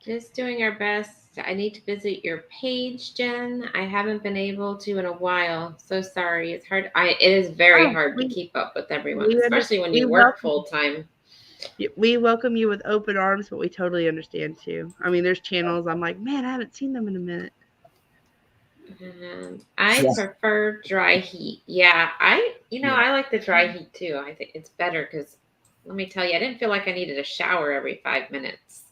Just doing our best. I need to visit your page, Jen. I haven't been able to in a while. So sorry. It's hard. It is very hard to keep up with everyone, especially when you work full time. We welcome you with open arms, but we totally understand too. I mean, there's channels I'm like, man, I haven't seen them in a minute. I prefer dry heat. Yeah, I like the dry heat too. I think it's better because let me tell you, I didn't feel like I needed a shower every 5 minutes.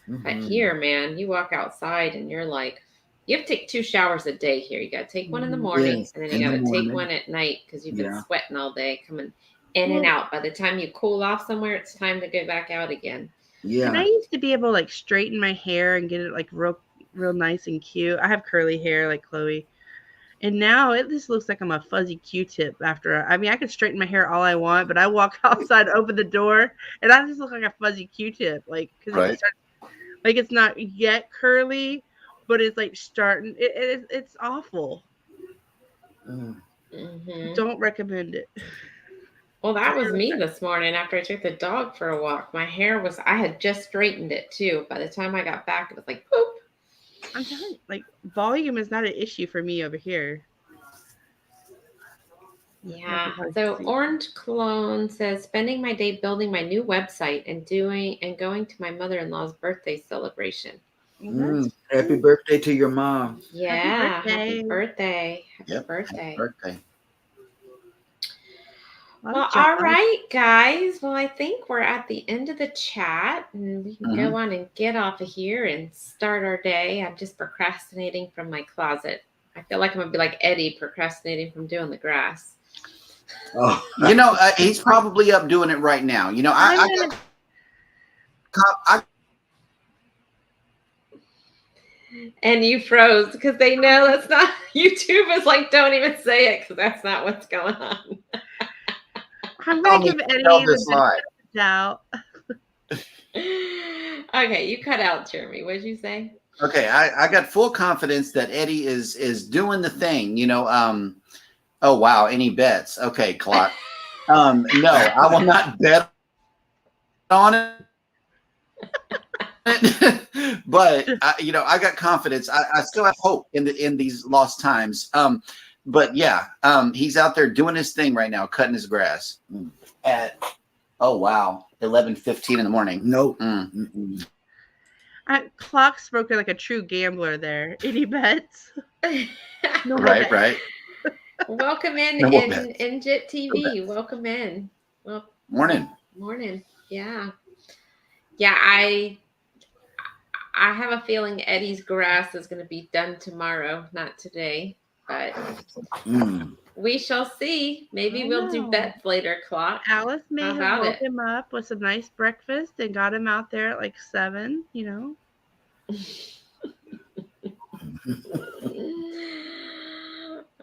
But here, man, you walk outside and you're like, you have to take 2 showers a day here. You got to take one in the morning and then you got to take one at night because you've been sweating all day coming in and out. By the time you cool off somewhere, it's time to go back out again. Yeah. And I used to be able to like straighten my hair and get it like real real nice and cute. I have curly hair like Chloe. And now it just looks like I'm a fuzzy Q-tip after. I mean, I can straighten my hair all I want, but I walk outside, open the door, and I just look like a fuzzy Q-tip. Like, because Right. it starts, like it's not yet curly, but it's like starting. It's awful. Mhm. Don't recommend it. Well, that was me this morning after I took the dog for a walk. My hair was, I had just straightened it too. By the time I got back, it was like, poop. I'm telling you, like volume is not an issue for me over here. Yeah. So Orange Cologne says, spending my day building my new website and going to my mother-in-law's birthday celebration. Happy birthday to your mom. Yeah. Happy birthday. Happy birthday. Birthday. Well, all right, guys. Well, I think we're at the end of the chat, and we can go on and get off of here and start our day. I'm just procrastinating from my closet. I feel like I'm going to be like Eddie, procrastinating from doing the grass. Oh, You know, he's probably up doing it right now. You know, I And you froze because they know that's not, YouTube is like, don't even say it because that's not what's going on. I'm going to give Eddie the benefit of the doubt. Okay, you cut out, Jeremy. What did you say? Okay, I got full confidence that Eddie is doing the thing. You know, oh wow, any bets? Okay, clock. No, I will not bet on it. But you know, I got confidence. I still have hope in these lost times. But yeah, he's out there doing his thing right now, cutting his grass at 11:15 in the morning. Nope. Clock spoken like a true gambler there. Any bets? No right, right. Welcome in, No NJIT TV. Welcome in. Well, morning. Yeah. I have a feeling Eddie's grass is going to be done tomorrow, not today, but we shall see. Maybe we'll do bets later, Clock. Alice may have woke him up with some nice breakfast and got him out there at like 7, you know.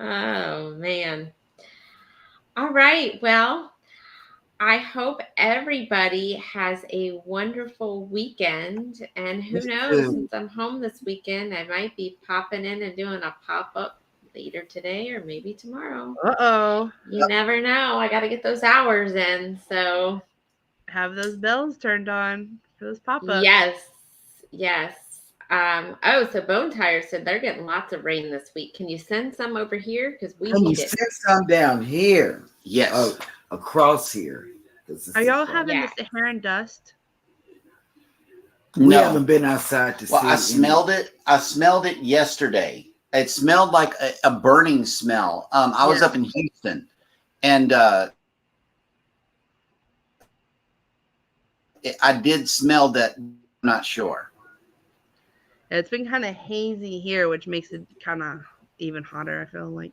Oh, man. All right. Well, I hope everybody has a wonderful weekend. And who knows, since I'm home this weekend, I might be popping in and doing a pop-up later today or maybe tomorrow. Uh-oh. You never know. I got to get those hours in. So have those bells turned on for those pop-ups. Yes. So Bone Tire said they're getting lots of rain this week. Can you send some over here? Because we need it. Send some down here. Yes. Across here. Are y'all having the Saharan dust? We haven't been outside to see. I smelled it. I smelled it yesterday. It smelled like a burning smell. I was up in Houston, and I did smell that. I'm not sure. It's been kind of hazy here, which makes it kind of even hotter, I feel like.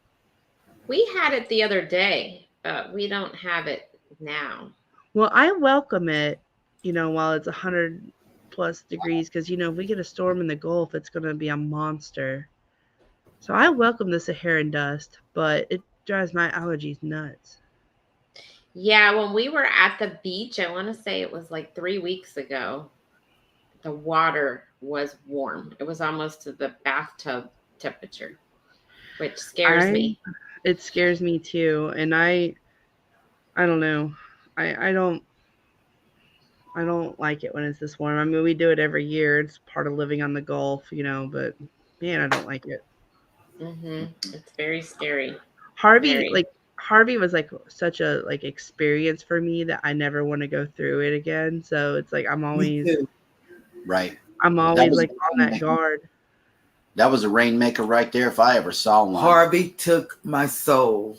We had it the other day, but we don't have it now. Well, I welcome it, you know, while it's 100+ degrees, because, you know, if we get a storm in the Gulf, it's going to be a monster. So I welcome the Saharan dust, but it drives my allergies nuts. Yeah, when we were at the beach, I want to say it was like 3 weeks ago, the water was warm. It was almost to the bathtub temperature, which scares me. It scares me too. And I don't know. I don't like it when it's this warm. I mean, we do it every year. It's part of living on the Gulf, you know, but man, I don't like it. It's very scary. Harvey was like such a experience for me that I never want to go through it again. So it's like I'm always right. I'm always like on that guard. That was a rainmaker right there if I ever saw one. Harvey took my soul.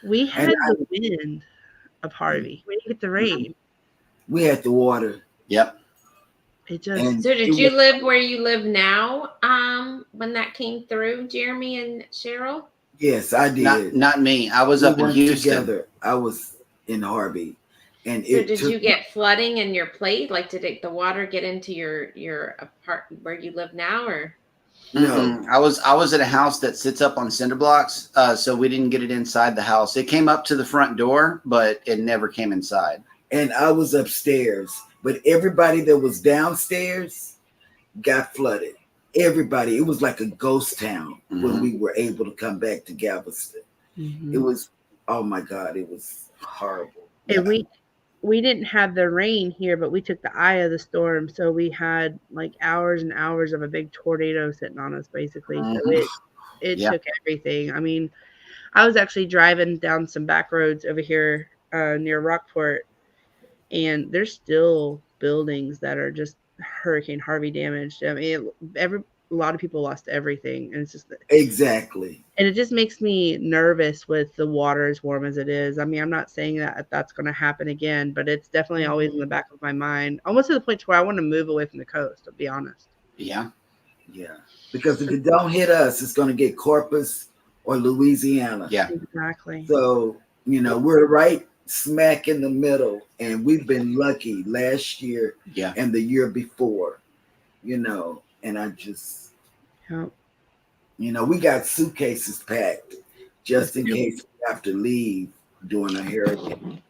We had the wind of Harvey. We didn't get the rain. We had the water. Yep. So did you live where you live now when that came through, Jeremy and Cheryl? Yes, I did. Not me. I was up in Houston. Together. I was in Harvey. And so did you get flooding in your place? Like, did the water get into your apartment where you live now, or? No. I was at a house that sits up on cinder blocks, so we didn't get it inside the house. It came up to the front door, but it never came inside. And I was upstairs, but everybody that was downstairs got flooded. Everybody, it was like a ghost town when we were able to come back to Galveston. It was, oh my God, it was horrible. And we didn't have the rain here, but we took the eye of the storm. So we had like hours and hours of a big tornado sitting on us, basically. So it took everything. I mean, I was actually driving down some back roads over here near Rockport, and there's still buildings that are just Hurricane Harvey damaged. I mean, a lot of people lost everything, and it's just exactly. And it just makes me nervous with the water as warm as it is. I mean, I'm not saying that that's going to happen again, but it's definitely always in the back of my mind, almost to the point where I want to move away from the coast, to be honest. Yeah. Because if it don't hit us, it's going to get Corpus or Louisiana. Yeah, exactly. So we're right smack in the middle, and we've been lucky last year and the year before. And I just. We got suitcases packed just in case we have to leave during a hurricane.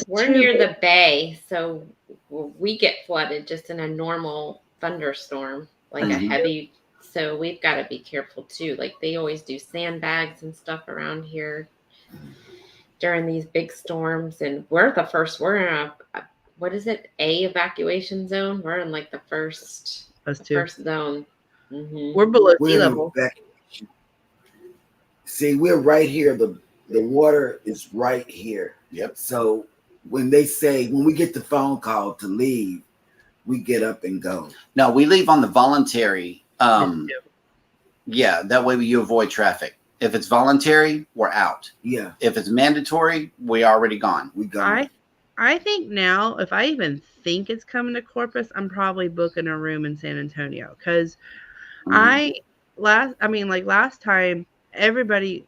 We're near the bay, so we get flooded just in a normal thunderstorm, like a heavy. So we've got to be careful too. Like they always do sandbags and stuff around here during these big storms. And we're in a what is it? A evacuation zone. We're in like the first zone. We're below sea level. See, we're right here. The water is right here. Yep. So when we get the phone call to leave, we get up and go. No, we leave on the voluntary. That way you avoid traffic. If it's voluntary, we're out. Yeah. If it's mandatory, we already gone. We gone. I think now, if I even think it's coming to Corpus, I'm probably booking a room in San Antonio because last time everybody,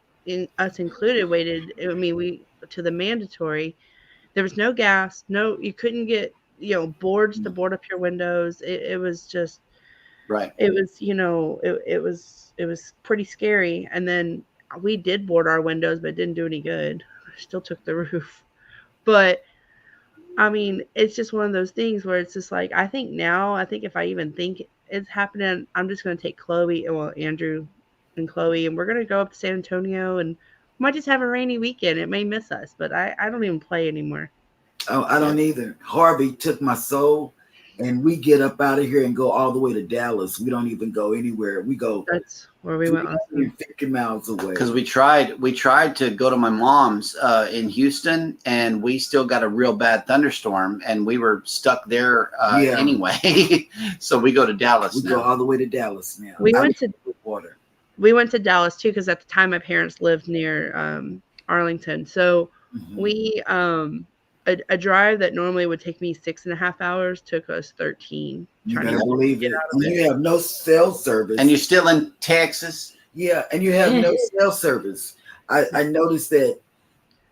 us included, waited. I mean, we to the mandatory. There was no gas. No, you couldn't get boards to board up your windows. It was just right. It was it was pretty scary. And then we did board our windows, but it didn't do any good. Still took the roof, but. I mean, it's just one of those things where it's just like, I think if I even think it's happening, I'm just going to take Andrew and Chloe, and we're going to go up to San Antonio and might just have a rainy weekend. It may miss us, but I don't even play anymore. Oh, I don't either. Harvey took my soul, and we get up out of here and go all the way to Dallas. We don't even go anywhere. We go. That's where we went. 50 miles away. Because we tried to go to my mom's in Houston, and we still got a real bad thunderstorm, and we were stuck there anyway. So we go to Dallas. Go all the way to Dallas now. We went to Dallas too, because at the time my parents lived near Arlington. So we a drive that normally would take me 6.5 hours took us 13. You gotta believe it. You have no cell service, and you're still in Texas. Yeah, and you have no cell service. I noticed that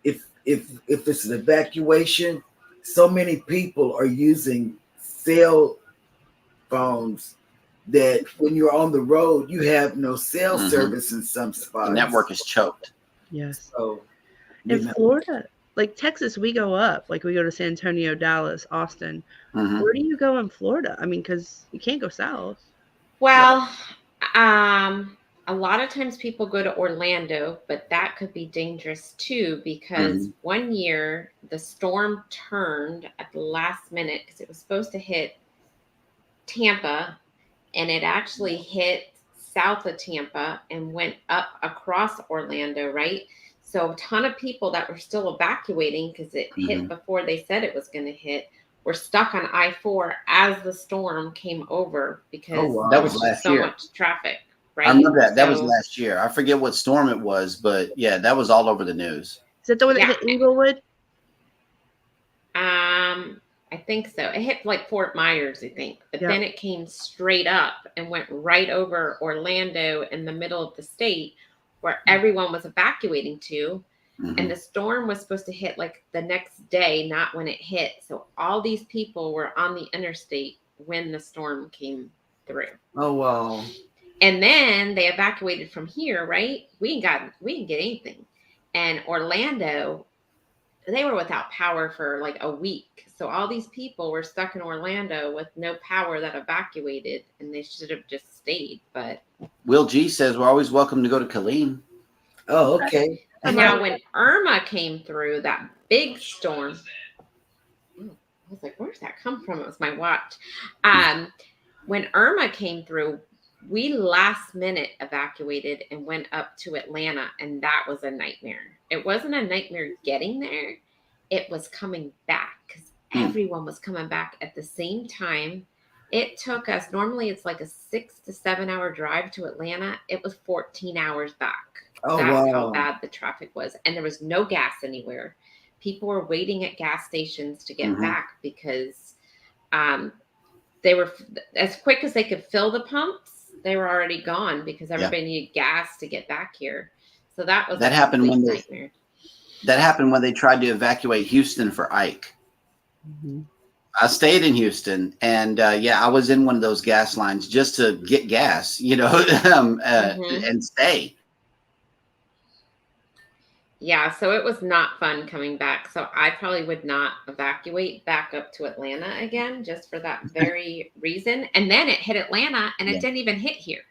if it's an evacuation, so many people are using cell phones that when you're on the road, you have no cell service in some spots. The network is choked. Yes. So in Florida, like Texas, we go up. Like we go to San Antonio, Dallas, Austin. Where do you go in Florida? I mean, because you can't go south. Well, a lot of times people go to Orlando, but that could be dangerous too, because one year the storm turned at the last minute because it was supposed to hit Tampa, and it actually hit south of Tampa and went up across Orlando, right? So a ton of people that were still evacuating because it hit before they said it was going to hit were stuck on I-4 as the storm came over because that was last year. So much traffic, right? I remember that. That was last year. I forget what storm it was, but yeah, that was all over the news. Is it the one that hit Inglewood? I think so. It hit like Fort Myers, I think, but then it came straight up and went right over Orlando in the middle of the state where everyone was evacuating to. And the storm was supposed to hit like the next day, not when it hit. So all these people were on the interstate when the storm came through. Oh, wow. And then they evacuated from here, right? We didn't get anything. And Orlando, they were without power for like a week. So all these people were stuck in Orlando with no power that evacuated, and they should have just stayed. But Will G says we're always welcome to go to Killeen. Oh, okay. and now when Irma came through, that big storm, I was like, where's that come from? It was my watch. When Irma came through, we last minute evacuated and went up to Atlanta, and that was a nightmare. It wasn't a nightmare getting there. It was coming back because everyone was coming back at the same time. It took us, normally it's like a 6 to 7 hour drive to Atlanta. It was 14 hours back. Oh, That's how wow. bad the traffic was. And there was no gas anywhere. People were waiting at gas stations to get back because they were, as quick as they could fill the pumps, they were already gone because everybody needed gas to get back here. So that was That happened when nightmare. That happened when they tried to evacuate Houston for Ike. I stayed in Houston, and I was in one of those gas lines just to get gas, and stay. Yeah, so it was not fun coming back. So I probably would not evacuate back up to Atlanta again just for that very reason. And then it hit Atlanta, and it didn't even hit here.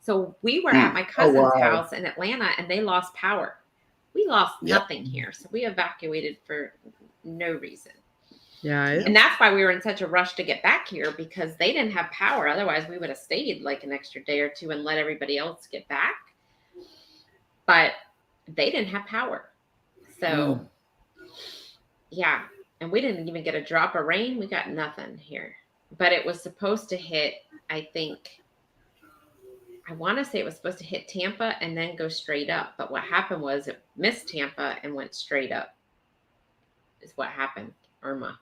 So we were at my cousin's house in Atlanta, and they lost power. We lost nothing here. So we evacuated for no reason. Yeah. And that's why we were in such a rush to get back here, because they didn't have power. Otherwise, we would have stayed like an extra day or two and let everybody else get back. But they didn't have power. So, yeah. And we didn't even get a drop of rain. We got nothing here. But it was supposed to hit, I want to say it was supposed to hit Tampa and then go straight up. But what happened was it missed Tampa and went straight up, is what happened. Irma.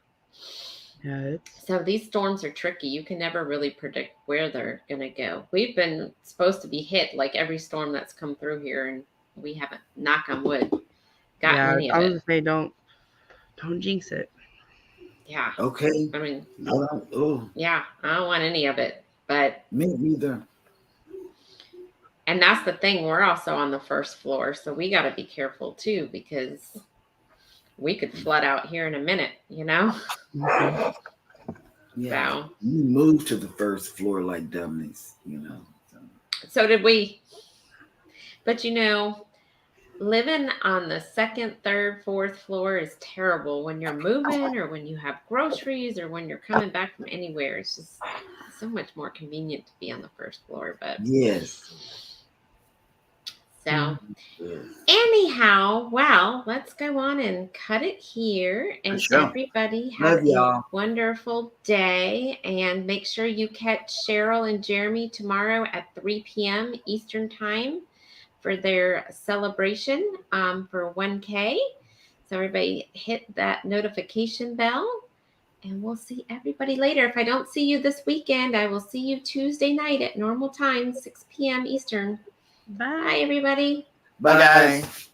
Yeah. So these storms are tricky. You can never really predict where they're going to go. We've been supposed to be hit like every storm that's come through here, and we haven't, knock on wood, gotten any of I it. was gonna say don't jinx it. Yeah. Okay. I mean, Oh, yeah, I don't want any of it. But me neither. and that's the thing. We're also on the first floor, so we got to be careful too, because we could flood out here in a minute, Yeah. So. We moved to the first floor like dummies, So did we. But living on the second, third, fourth floor is terrible when you're moving or when you have groceries or when you're coming back from anywhere. It's just so much more convenient to be on the first floor. But Yes. so Yes. anyhow, well, let's go on and cut it here. And For sure. everybody have Love y'all. a wonderful day. And make sure you catch Cheryl and Jeremy tomorrow at 3 p.m. Eastern Time for their celebration for 1K. So everybody hit that notification bell. And we'll see everybody later. If I don't see you this weekend, I will see you Tuesday night at normal time, 6 p.m. Eastern. Bye, everybody. Bye, guys.